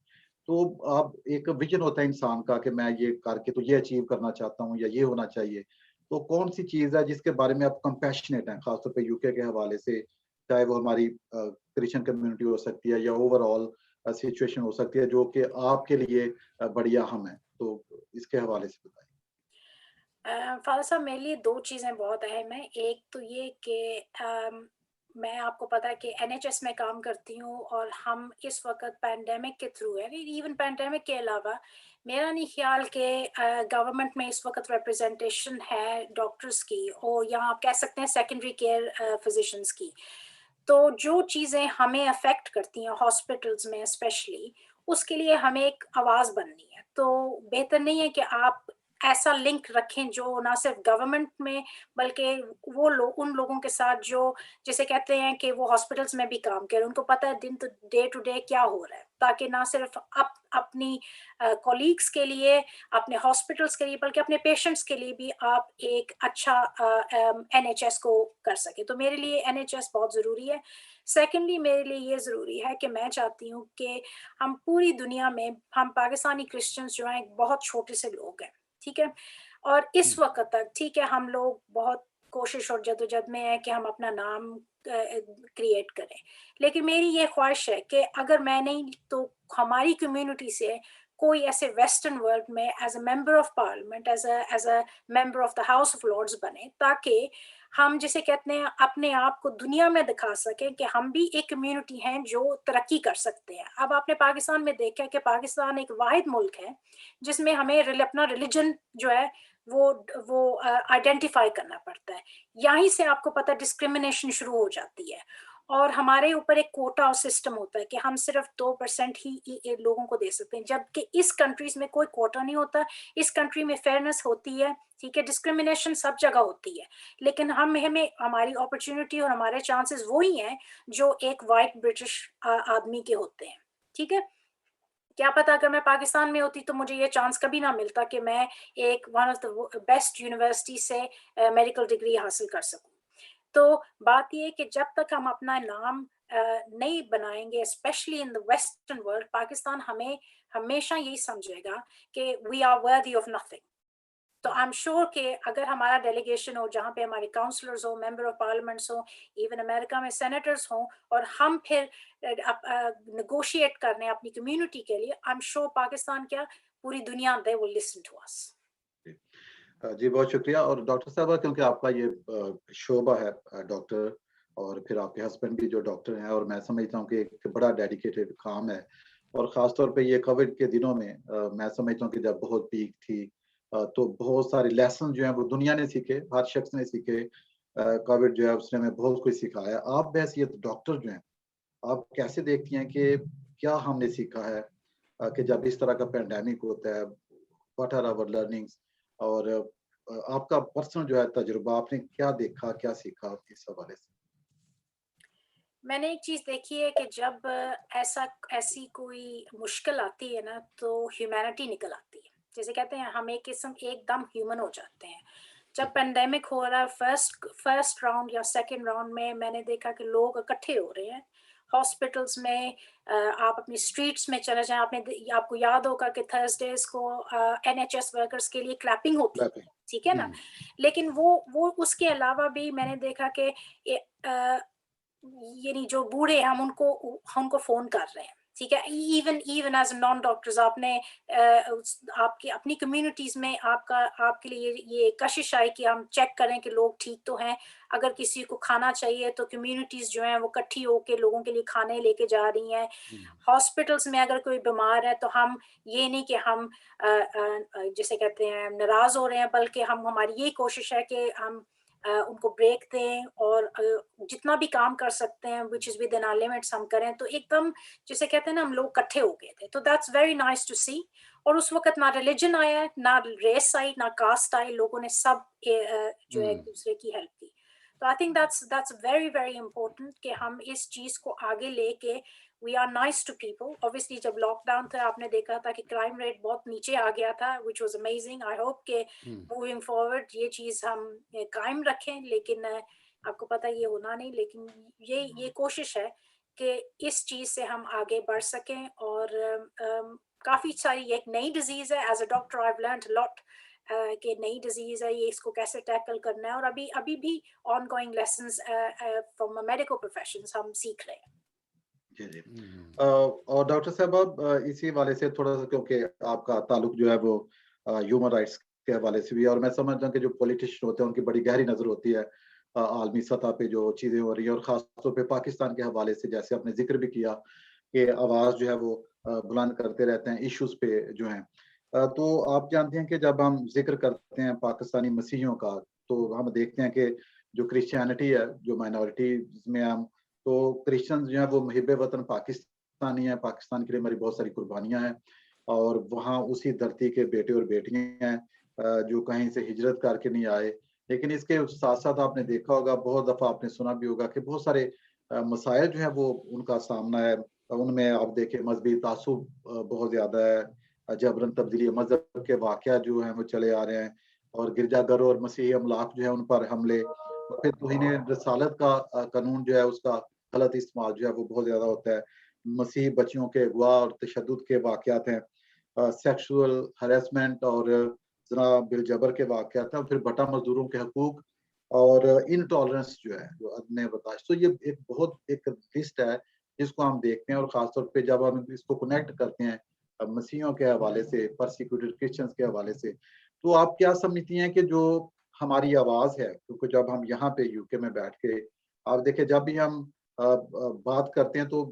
तो आप एक विजन होता है इंसान का कि मैं ये करके तो ये अचीव करना चाहता हूँ या ये होना चाहिए। तो कौन सी चीज़ है जिसके बारे में आप कंपैशनेट हैं, खासतौर पे यूके के हवाले से, चाहे वो हमारी क्रिश्चियन कम्युनिटी हो सकती है या ओवरऑल सिचुएशन हो सकती है, जो कि आपके लिए बड़ी अहम है। तो इसके हवाले से बताइए। फादर साहब, मेरे लिए दो चीज़ें बहुत अहम है। एक तो ये कि मैं, आपको पता है कि एनएचएस में काम करती हूँ और हम इस वक्त पैंडेमिक के थ्रू है। इवन पैंडेमिक के अलावा मेरा नहीं ख्याल कि गवर्नमेंट में इस वक्त रिप्रेजेंटेशन है डॉक्टर्स की, और या आप कह सकते हैं सेकेंडरी केयर फिजिशियंस की। तो जो चीज़ें हमें अफेक्ट करती हैं हॉस्पिटल्स में स्पेशली, उसके लिए हमें एक आवाज़ बननी है। तो बेहतर नहीं है कि आप ऐसा लिंक रखें जो ना सिर्फ गवर्नमेंट में, बल्कि वो लोग, उन लोगों के साथ जो, जैसे कहते हैं कि वो हॉस्पिटल्स में भी काम करें, उनको पता है दिन डे टू डे क्या हो रहा है, ताकि ना सिर्फ अपनी कॉलीग्स के लिए, अपने हॉस्पिटल्स के लिए, बल्कि अपने पेशेंट्स के लिए भी आप एक अच्छा एनएचएस को कर सके। तो मेरे लिए एनएचएस बहुत ज़रूरी है। सेकेंडली, मेरे लिए ये ज़रूरी है कि मैं चाहती हूँ कि हम पूरी दुनिया में, हम पाकिस्तानी क्रिश्चियंस जो हैं बहुत छोटे से लोग हैं, ठीक है, और इस वक्त तक, ठीक है, हम लोग बहुत कोशिश और जदोजहद में है कि हम अपना नाम क्रिएट करें, लेकिन मेरी ये ख्वाहिश है कि अगर मैं नहीं तो हमारी कम्युनिटी से कोई ऐसे वेस्टर्न वर्ल्ड में as a member of parliament, as a member of the House of Lords बने, ताकि हम जिसे कहते हैं अपने आप को दुनिया में दिखा सकें कि हम भी एक कम्युनिटी हैं जो तरक्की कर सकते हैं। अब आपने पाकिस्तान में देखा है कि पाकिस्तान एक वाहिद मुल्क है जिसमें हमें अपना रिलीजन जो है वो आइडेंटिफाई करना पड़ता है। यहीं से आपको पता डिस्क्रिमिनेशन शुरू हो जाती है, और हमारे ऊपर एक कोटा सिस्टम होता है कि हम सिर्फ 2% ही लोगों को दे सकते हैं, जबकि इस कंट्रीज में कोई कोटा नहीं होता। इस कंट्री में फेयरनेस होती है, ठीक है, डिस्क्रिमिनेशन सब जगह होती है, लेकिन हमें हमारी अपॉर्चुनिटी और हमारे चांसेस वही हैं जो एक वाइट ब्रिटिश आदमी के होते हैं, ठीक है। क्या पता अगर मैं पाकिस्तान में होती तो मुझे ये चांस कभी ना मिलता कि मैं एक one of the best university से मेडिकल डिग्री हासिल कर सकूं। तो बात ये है कि जब तक हम अपना नाम नहीं बनाएंगे, specially in the western world, Pakistan हमें हमेशा यही समझेगा कि we are worthy of nothing. तो आई एम श्योर कि अगर हमारा डेलीगेशन हो जहाँ पे हमारे काउंसलर्स हो, मेंबर ऑफ पार्लियामेंट्स हो, इवन अमेरिका में सेनेटर्स हो, और हम फिर नेगोशिएट करने अपनी कम्युनिटी के लिए, आई एम श्योर पाकिस्तान क्या, पूरी दुनिया they will listen to us. जी बहुत शुक्रिया। और डॉक्टर साहब, क्योंकि आपका ये शोबा है डॉक्टर, और फिर आपके हस्बैंड भी जो डॉक्टर हैं, और मैं समझता हूँ कि एक बड़ा डेडिकेटेड काम है, और ख़ास तौर पे ये कोविड के दिनों में मैं समझता हूँ कि जब बहुत पीक थी, तो बहुत सारे लेसन जो हैं वो दुनिया ने सीखे, हर शख्स ने सीखे। कोविड जो है उसने हमें बहुत कुछ सिखाया। आप बहैसियत डॉक्टर जो हैं, आप कैसे देखती हैं कि क्या हमने सीखा है कि जब इस तरह का पैंडेमिक होता है, व्हाट आर आवर लर्निंग्स, और आपका पर्सनल जो है तजुर्बा, आपने क्या देखा, क्या सीखा इस हवाले से? मैंने एक चीज देखी है कि जब ऐसी कोई मुश्किल आती है ना, तो ह्यूमैनिटी निकल आती है। जैसे कहते हैं हम एक किस्म एकदम ह्यूमन हो जाते हैं। जब पेंडेमिक हो रहा है, फर्स्ट राउंड या सेकंड राउंड में, मैंने देखा कि लोग इकट्ठे हो रहे हैं, हॉस्पिटल्स में आप अपनी स्ट्रीट्स में चले जाएं, आपको याद होगा कि थर्सडेज को NHS वर्कर्स के लिए क्लैपिंग होती है, ठीक है ना। लेकिन वो उसके अलावा भी मैंने देखा कि यानी जो बूढ़े हैं हम उनको फोन कर रहे हैं, ठीक है। इवन एज नॉन डॉक्टर्स आपने आपकी अपनी कम्युनिटीज में आपके लिए ये कशिश आई कि हम चेक करें कि लोग ठीक तो हैं। अगर किसी को खाना चाहिए तो कम्युनिटीज जो हैं वो इकट्ठी होकर लोगों के लिए खाने लेके जा रही हैं। हॉस्पिटल्स में अगर कोई बीमार है तो हम ये नहीं कि हम जिसे कहते हैं नाराज हो रहे हैं, बल्कि हमारी ये कोशिश है कि हम उनको ब्रेक दें और जितना भी काम कर सकते हैं which is within our limits हम करें। तो एकदम जिसे कहते हैं ना हम लोग इकट्ठे हो गए थे, तो दैट्स वेरी नाइस टू सी। और उस वक्त ना रिलीजन आया, ना रेस आई, ना कास्ट आई, लोगों ने सब जो है एक दूसरे की हेल्प की। तो I think that's very very important कि हम इस चीज को आगे लेके we are nice to people. Obviously जब लॉकडाउन था आपने देखा था कि क्राइम रेट बहुत नीचे आ गया था, which was amazing. I hope कि moving forward ये चीज हम कायम रखें, लेकिन आपको पता ये होना नहीं, लेकिन ये कोशिश है कि इस चीज से हम आगे बढ़ सकें। और काफी सारी एक नई डिजीज है, as a doctor I have learned a lot कि नई डिजीज है ये, इसको कैसे टैकल करना है, और अभी भी ongoing lessons from medical professions हम सीख रहे हैं। जी जी। और डॉक्टर साहब अब इसी हवाले से थोड़ा सा, क्योंकि आपका ताल्लुक जो है वो ह्यूमन राइट्स के हवाले से भी, और मैं समझता हूँ कि जो पॉलिटिशियन होते हैं उनकी बड़ी गहरी नजर होती है आलमी सतह पे जो चीजें हो रही है, और खासतौर पे पाकिस्तान के हवाले से, जैसे आपने जिक्र भी किया कि आवाज जो है वो बुलंद करते रहते हैं इश्यूज पे जो है। तो आप जानते हैं कि जब हम जिक्र करते हैं पाकिस्तानी मसीहियों का, तो हम देखते हैं कि जो क्रिश्चियनिटी है, जो माइनॉरिटी में हम, तो क्रिश्चियन जो है वो मुहिब वतन पाकिस्तानी है, पाकिस्तान के लिए हमारी बहुत सारी कुर्बानियां हैं, और वहाँ उसी धरती के बेटे और बेटियां हैं जो कहीं से हिजरत करके नहीं आए। लेकिन इसके साथ साथ आपने देखा होगा, बहुत दफा आपने सुना भी होगा कि बहुत सारे मसाइल जो है वो उनका सामना है। उनमें आप देखें मजहबी तासुब बहुत ज्यादा है, जबरन तब्दीली मजहब के वाकया जो हैं वो चले आ रहे हैं, और गिरजाघरों और मसीही अमलाक जो है उन पर हमले, फिर तौहीन रसालत का कानून जो है उसका गलत इस्तेमाल जो है वो बहुत ज्यादा होता है। मसीही बच्चियों के अगवा और तशद्दुद के वाकयात हैं, सेक्सुअल हरेसमेंट और जना बिल जबर के वाकयात हैं, फिर भट्टा मजदूरों के हकूक और इनटॉलरेंस जो है, जो अदने बर्दाश्त। तो ये एक लिस्ट है जिसको हम देखते हैं, और खासतौर पे जब हम इसको कनेक्ट करते हैं मसीहियों के हवाले से, परसिक्यूटेड क्रिश्चियंस के हवाले से, तो आप क्या समझती हैं कि जो हमारी आवाज है, क्योंकि जब हम यहाँ पे यूके में बैठ के, आप देखें जब भी हम बात करते हैं तो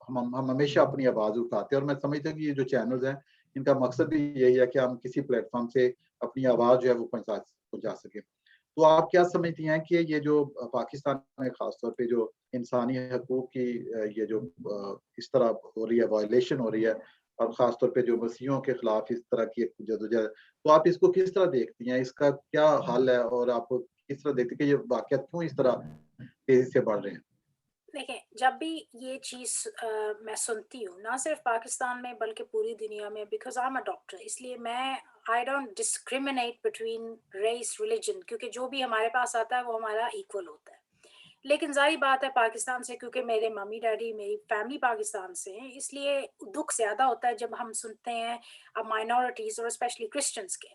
हम हमेशा अपनी आवाज उठाते हैं, और मैं समझता हूँ कि ये जो चैनल्स हैं इनका मकसद भी यही है कि हम किसी प्लेटफॉर्म से अपनी आवाज जो है वो पहुंचा सके। तो आप क्या समझती हैं कि ये जो पाकिस्तान में खासतौर पे जो इंसानी हकूक की ये जो इस तरह हो रही है, वायलेशन हो रही है, और खासतौर पे जो मसीहियों के खिलाफ इस तरह की एक जदोजहद, तो आप इसको किस तरह देखती हैं, इसका क्या हल है, और आप किस तरह देखती हैं कि ये वाकयात क्यों इस तरह तेजी से बढ़ रहे हैं? देखिए, जब भी ये चीज़ मैं सुनती हूँ, ना सिर्फ पाकिस्तान में बल्कि पूरी दुनिया में, because I am a doctor, इसलिए मैं I don't discriminate between race religion, क्योंकि जो भी हमारे पास आता है वो हमारा इक्वल होता है। लेकिन जाहिर बात है पाकिस्तान से, क्योंकि मेरे मम्मी डैडी मेरी फैमिली पाकिस्तान से हैं, इसलिए दुख ज़्यादा होता है जब हम सुनते हैं अब माइनॉरिटीज़ और स्पेशली क्रिश्चियंस के।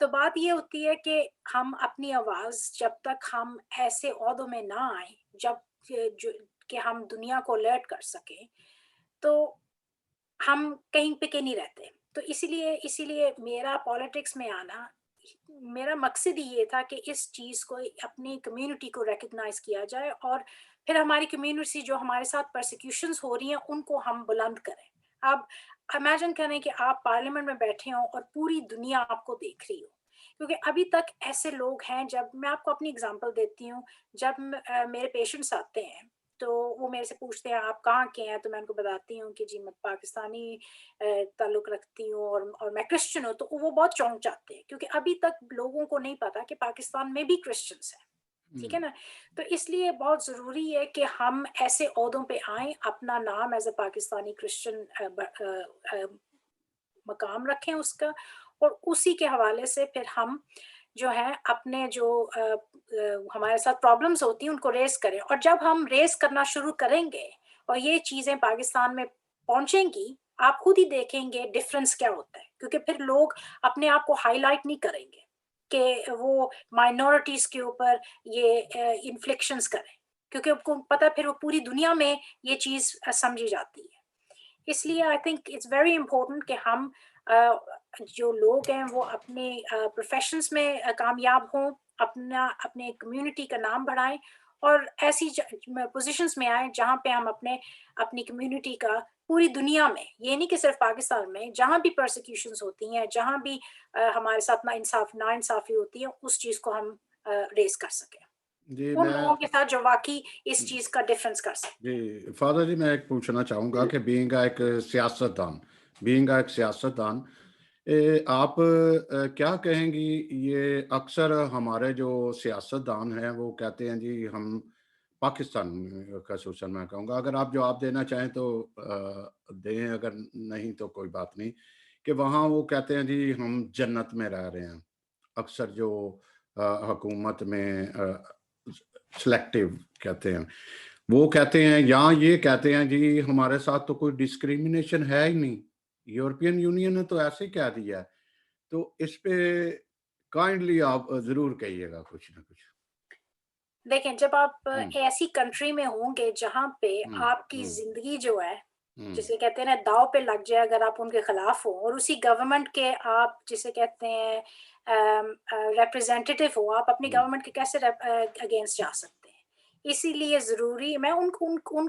तो बात ये होती है कि हम अपनी आवाज़ जब तक हम ऐसे ओहदों में ना आए, जब जो कि हम दुनिया को अलर्ट कर सकें, तो हम कहीं पे के नहीं रहते। तो इसीलिए मेरा पॉलिटिक्स में आना, मेरा मकसद ही ये था कि इस चीज़ को अपनी कम्युनिटी को रिकॉग्नाइज किया जाए, और फिर हमारी कम्युनिटी जो हमारे साथ परसिक्यूशंस हो रही हैं उनको हम बुलंद करें। अब इमेजिन करें कि आप पार्लियामेंट में बैठे हों और पूरी दुनिया आपको देख रही हो, क्योंकि अभी तक ऐसे लोग हैं, जब मैं आपको अपनी एग्जांपल देती हूँ, जब मेरे पेशेंट्स आते हैं तो वो मेरे से पूछते हैं आप कहाँ के हैं, तो मैं उनको बताती हूँ कि जी मैं पाकिस्तानी ताल्लुक रखती हूँ और मैं क्रिश्चियन हूँ, तो वो बहुत चौंक जाते हैं, क्योंकि अभी तक लोगों को नहीं पता कि पाकिस्तान में भी क्रिश्चियंस हैं, ठीक है ना। तो इसलिए बहुत ज़रूरी है कि हम ऐसे ओहदों पे आएं, अपना नाम एज अ पाकिस्तानी क्रिश्चियन मकाम रखें उसका, और उसी के हवाले से फिर हम जो है अपने जो हमारे साथ प्रॉब्लम्स होती हैं उनको रेस करें। और जब हम रेस करना शुरू करेंगे اور یہ چیزیں پاکستان میں پہنچیں گی, آپ خود ہی دیکھیں گے ڈفرینس کیا ہوتا ہے, کیونکہ پھر لوگ اپنے آپ کو ہائی لائٹ نہیں کریں گے کہ وہ مائنورٹیز کے اوپر یہ انفلیکشنز کریں, کیونکہ آپ کو پتہ پھر وہ پوری دنیا میں یہ چیز سمجھی جاتی ہے. اس لیے I think it's very important کہ ہم جو لوگ ہیں وہ اپنے پروفیشنز میں کامیاب ہوں, اپنے کمیونٹی کا نام بڑھائیں, اور ایسی پوزیشنز میں آئیں جہاں پہ ہم اپنی کمیونٹی کا پوری دنیا میں, یہ نہیں کہ صرف پاکستان میں, جہاں بھی پرسیکیوشنز ہوتی ہیں, جہاں بھی ہمارے ساتھ ناانصافی ہوتی ہے, اس چیز کو ہم ریز کر سکیں جی ان میں لوگوں کے ساتھ جو واقعی اس چیز کا ڈفرینس کر سکیں. جی فادر جی میں ایک پوچھنا چاہوں گا کہ بینگ ایک سیاستدان آپ کیا کہیں گی, یہ اکثر ہمارے جو سیاستدان ہیں وہ کہتے ہیں جی ہم پاکستان خصوصاً میں کہوں گا, اگر آپ جواب دینا چاہیں تو دیں, اگر نہیں تو کوئی بات نہیں, کہ وہاں وہ کہتے ہیں جی ہم جنت میں رہ رہے ہیں. اکثر جو حکومت میں سلیکٹیو کہتے ہیں وہ کہتے ہیں, یہاں یہ کہتے ہیں جی ہمارے ساتھ تو کوئی ڈسکریمنیشن ہے ہی نہیں, یورپین یونین نے تو ایسے ہی کہہ دیا ہے. تو اس پہ کائنڈلی آپ ضرور کہیے گا کچھ نہ کچھ. دیکھیں جب آپ ایسی کنٹری میں ہوں گے جہاں پہ آپ کی زندگی جو ہے جسے کہتے ہیں نا داؤ پہ لگ جائے اگر آپ ان کے خلاف ہوں, اور اسی گورنمنٹ کے آپ جسے کہتے ہیں ریپرزینٹیٹیو ہو, آپ اپنی گورنمنٹ کے کیسے اگینسٹ جا سکتے ہیں. اسی لیے ضروری, میں ان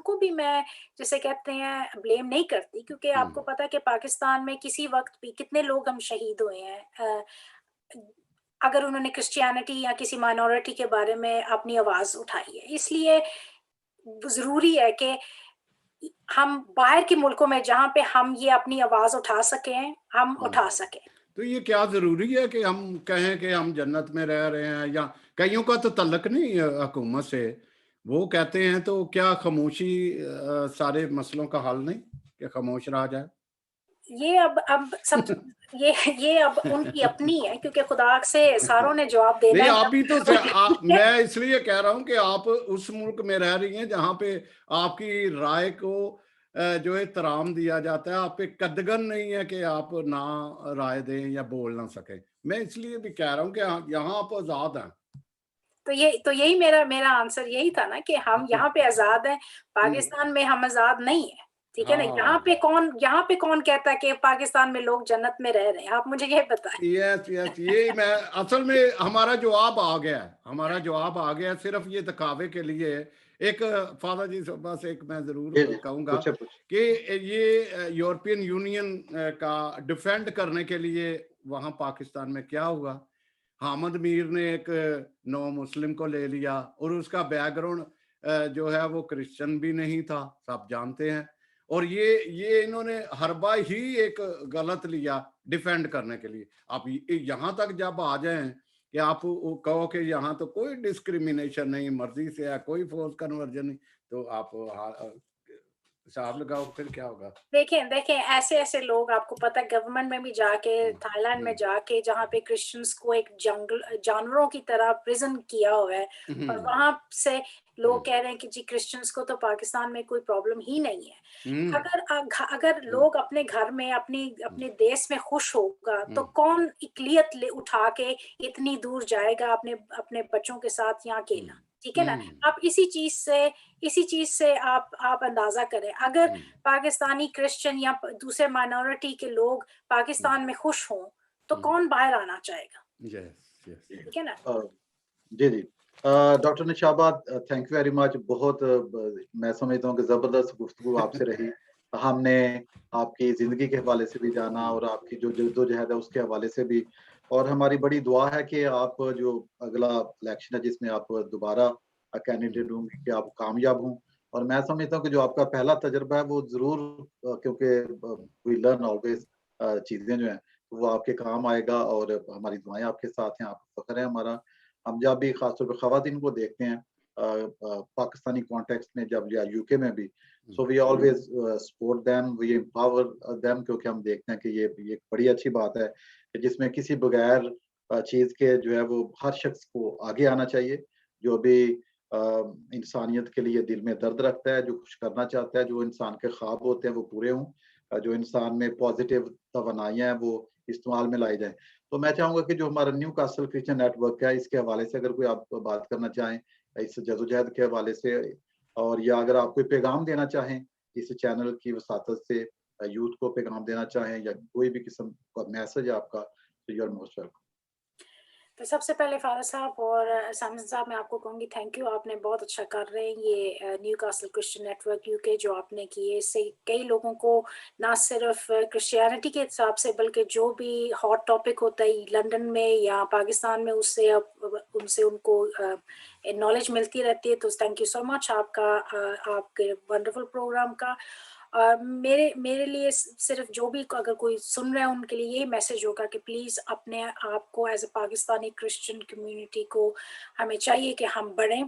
کو بھی میں جسے کہتے ہیں بلیم نہیں کرتی, کیونکہ آپ کو پتا کہ پاکستان میں کسی وقت بھی کتنے لوگ ہم شہید ہوئے ہیں اگر انہوں نے کرسچینٹی یا کسی مائنورٹی کے بارے میں اپنی آواز اٹھائی ہے. اس لیے ضروری ہے کہ ہم باہر کے ملکوں میں جہاں پہ ہم یہ اپنی آواز اٹھا سکیں ہم اٹھا سکیں. تو یہ کیا ضروری ہے کہ ہم کہیں کہ ہم جنت میں رہ رہے ہیں, یا کئیوں کا تو تعلق نہیں حکومت سے, وہ کہتے ہیں تو کیا خاموشی سارے مسئلوں کا حل نہیں کہ خاموش رہا جائے؟ یہ اب سب یہ اب ان کی اپنی ہے, کیونکہ خدا سے ساروں نے جواب دینا نہیں, ہے. آپ بھی تو میں اس لیے کہہ رہا ہوں کہ آپ اس ملک میں رہ رہی ہیں جہاں پہ آپ کی رائے کو جو احترام دیا جاتا ہے, آپ پہ قدغن نہیں ہے کہ آپ نہ رائے دیں یا بول نہ سکیں. میں اس لیے بھی کہہ رہا ہوں کہ یہاں آپ آزاد ہیں. تو یہی میرا آنسر یہی تھا نا کہ ہم یہاں پہ آزاد ہیں, پاکستان میں ہم آزاد نہیں ہیں. ٹھیک ہے نا, یہاں پہ کون کہتا ہے کہ پاکستان میں لوگ جنت میں رہ رہے ہیں, آپ مجھے یہ بتائیں. یس یہ میں اصل میں ہمارا جواب آ گیا صرف یہ دکھاوے کے لیے. ایک فادر جی بس ایک میں ضرور کہوں گا کہ یہ یورپین یونین کا ڈیفینڈ کرنے کے لیے وہاں پاکستان میں کیا ہوا, حامد میر نے ایک نو مسلم کو لے لیا, اور اس کا بیک گراؤنڈ جو ہے وہ کرسچن بھی نہیں تھا, سب جانتے ہیں. اور یہ انہوں نے حربہ ہی ایک غلط لیا ڈیفینڈ کرنے کے لیے. آپ یہاں تک جب آ جائیں کہ آپ کہو کہ یہاں تو کوئی ڈسکریمنیشن نہیں, مرضی سے ہے, کوئی فورس کنورژن نہیں, تو آپ حساب لگاؤ پھر کیا ہوگا. دیکھیں ایسے لوگ آپ کو پتہ گورنمنٹ میں بھی جا کے, تھائی لینڈ میں جا کے, جہاں پہ کرسچنس کو ایک جانوروں کی طرح پریزن کیا ہوا ہے, اور وہاں سے لوگ کہہ رہے ہیں کہ جی کرسچنس کو تو پاکستان میں کوئی پرابلم ہی نہیں ہے. اگر لوگ اپنے گھر میں اپنے دیش میں خوش ہوگا تو کون اقلیت اٹھا کے اتنی دور جائے گا اپنے بچوں کے ساتھ یہاں اکیلا. ٹھیک ہے نا, آپ اسی چیز سے آپ اندازہ کریں, اگر پاکستانی کرسچن یا دوسرے مائنورٹی کے لوگ پاکستان میں خوش ہوں تو کون باہر آنا چاہے گا. ٹھیک ہے نا. جی doctor Nishabat, thank you very much. بہت میں سمجھتا ہوں کہ زبردست گفتگو آپ سے رہی. ہم نے آپ کی زندگی کے حوالے سے بھی جانا, اور آپ کی جو جدوجہد ہے اس کے حوالے سے بھی, اور ہماری بڑی دعا ہے کہ آپ جو اگلا الیکشن ہے جس میں آپ دوبارہ کینڈیڈیٹ ہوں گے کہ آپ کامیاب ہوں. اور میں سمجھتا ہوں کہ جو آپ کا پہلا تجربہ ہے وہ ضرور, کیونکہ وی لرن آلویز, چیزیں جو ہیں وہ آپ کے کام آئے گا, اور ہماری دعائیں آپ کے ساتھ ہیں, آپ کو فخر ہے ہمارا. ہم جب بھی خاص طور پہ خواتین کو دیکھتے ہیں پاکستانی کانٹیکسٹ میں جب یا یو کے میں بھی, so we always support them, we empower them, کیونکہ ہم دیکھتے ہیں کہ یہ ایک بڑی اچھی بات ہے کہ جس میں کسی بغیر چیز کے جو ہے وہ ہر شخص کو آگے آنا چاہیے. جو بھی इंसानियत के लिए दिल में दर्द रखता है, जो कुछ करना चाहता है, जो इंसान के ख्वाब होते हैं वो पूरे हों, जो इंसान में पॉजिटिव तवानाइयाँ हैं वो इस्तेमाल में लाई जाएँ। तो मैं चाहूँगा कि जो हमारा न्यू कासल क्रिश्चियन नेटवर्क है, इसके हवाले से अगर कोई आप बात करना चाहें, इस जदोजहद के हवाले से, और या अगर आप कोई पैगाम देना चाहें इस चैनल की वसातत से, यूथ को पैगाम देना चाहें या कोई भी किस्म का मैसेज है आपका, तो यू आर मोस्ट वेलकम। तो सबसे पहले फारस साहब और सैमसन साहब, मैं आपको कहूँगी थैंक यू, आपने बहुत अच्छा कर रहे हैं ये new castle Christian network UK जो आपने किए, इससे कई लोगों को ना सिर्फ क्रिश्चियनिटी के हिसाब से बल्कि जो भी हॉट टॉपिक होता है लंदन में या पाकिस्तान में उससे अब उनसे उनको नॉलेज मिलती रहती है। तो थैंक यू सो मच आपका आपके वंडरफुल प्रोग्राम का। मेरे लिए सिर्फ जो भी अगर कोई सुन रहा है उनके लिए यही मैसेज होगा कि प्लीज़ अपने आप को as a Pakistani Christian community को हमें चाहिए कि हम बढ़ें।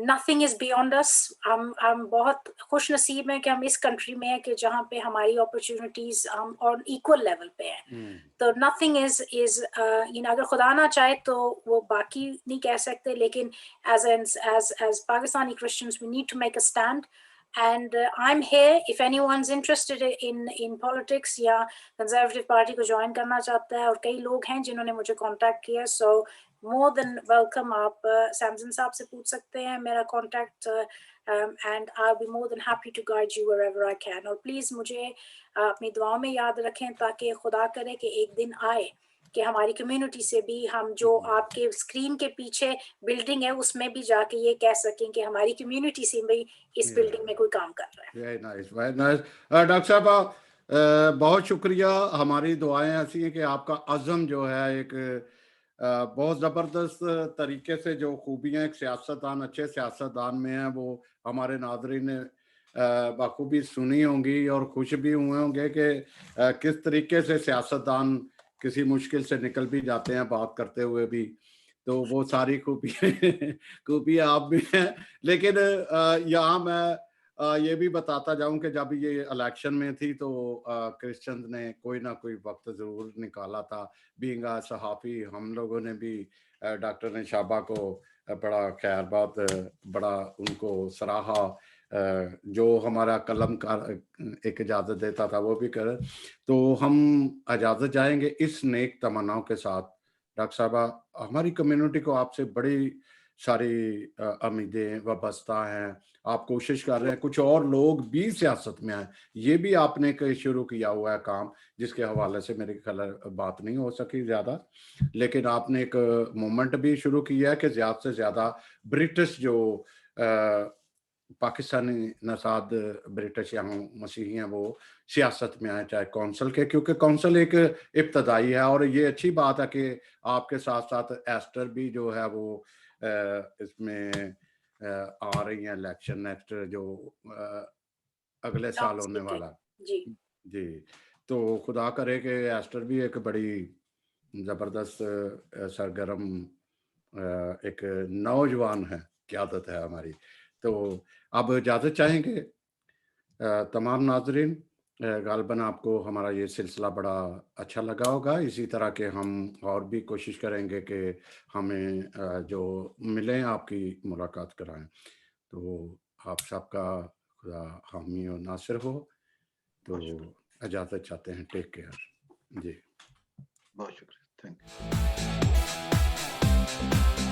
Nothing is beyond us. हम बहुत खुश नसीब हैं कि हम इस कंट्री में हैं कि जहाँ पे हमारी अपॉर्चुनिटीज़ हम और इक्वल लेवल पे हैं। तो नथिंग इज़ अगर खुदा ना चाहे तो वो बाकी नहीं कह सकते, लेकिन as Pakistani Christians we need to make a stand. And I'm here if anyone's interested in politics या कंजर्वेटिव पार्टी को ज्वाइन करना चाहता है, और कई लोग हैं जिन्होंने मुझे कांटेक्ट किया, सो मोर देन वेलकम। आप सैमसन साहब से पूछ सकते हैं मेरा contact, and I will be more than happy to guide you wherever I can. और प्लीज़ मुझे अपनी दुआओं में याद रखें ताकि खुदा करे कि एक दिन आए कि हमारी कम्युनिटी से भी हम जो आपके स्क्रीन के पीछे बिल्डिंग है उसमें भी जाके ये कह सकें कि हमारी कम्युनिटी से भी इस बिल्डिंग में कोई काम कर रहा है। Very nice, very nice. Doctor साहब बहुत शुक्रिया। हमारी दुआएं ऐसी हैं कि आपका अज़म जो है एक बहुत ज़बरदस्त तरीके से जो खूबियाँ एक सियासतदान अच्छे सियासतदान में हैं वो हमारे नाज़रीन ने बखूबी सुनी होंगी और खुश भी हुए होंगे कि किस तरीके से सियासतदान किसी मुश्किल से निकल भी जाते हैं बात करते हुए भी। तो वो सारी खूबियाँ आप भी हैं। लेकिन यहाँ मैं ये भी बताता जाऊं कि जब ये इलेक्शन में थी तो क्रिश्चियन ने कोई ना कोई वक्त ज़रूर निकाला था। बीइंग अ सहाफ़ी हम लोगों ने भी डॉक्टर ने शाबा को बड़ा खैरबाद बड़ा उनको सराहा। जो हमारा कलम का एक इजाज़त देता था वो भी कर। तो हम इजाज़त जाएंगे इस नेक तमन्नाओं के साथ। डॉक्टर साहबा, हमारी कम्युनिटी को आपसे बड़ी सारी उम्मीदें वाबस्ता हैं। आप कोशिश कर रहे हैं कुछ और लोग भी सियासत में आए, ये भी आपने शुरू किया हुआ है काम, जिसके हवाले से मेरे ख्याल बात नहीं हो सकी ज़्यादा। लेकिन आपने एक मूवमेंट भी शुरू किया है कि ज़्यादा से ज़्यादा ब्रिटिश जो पाकिस्तानी नसाद ब्रिटिश या मसीही हैं वो सियासत में आए, चाहे कौंसल के, क्योंकि कौंसल एक इब्तदाई है। और ये अच्छी बात है कि आपके साथ साथ एस्टर भी जो है वो इसमें आ रही हैं इलेक्शन नेक्स्ट जो अगले साल होने वाला। जी जी, तो खुदा करे कि एस्टर भी एक बड़ी ज़बरदस्त सरगर्म एक नौजवान है, क़यादत है हमारी। तो अब इजाज़त चाहेंगे तमाम नाज़रीन। ग़ालिबन आपको हमारा ये सिलसिला बड़ा अच्छा लगा होगा। इसी तरह के हम और भी कोशिश करेंगे कि हमें जो मिलें आपकी मुलाकात कराएं। तो आप सबका खुदा हामी और नासिर हो। तो इजाज़त चाहते हैं। Take care. जी, बहुत शुक्रिया। Thank you.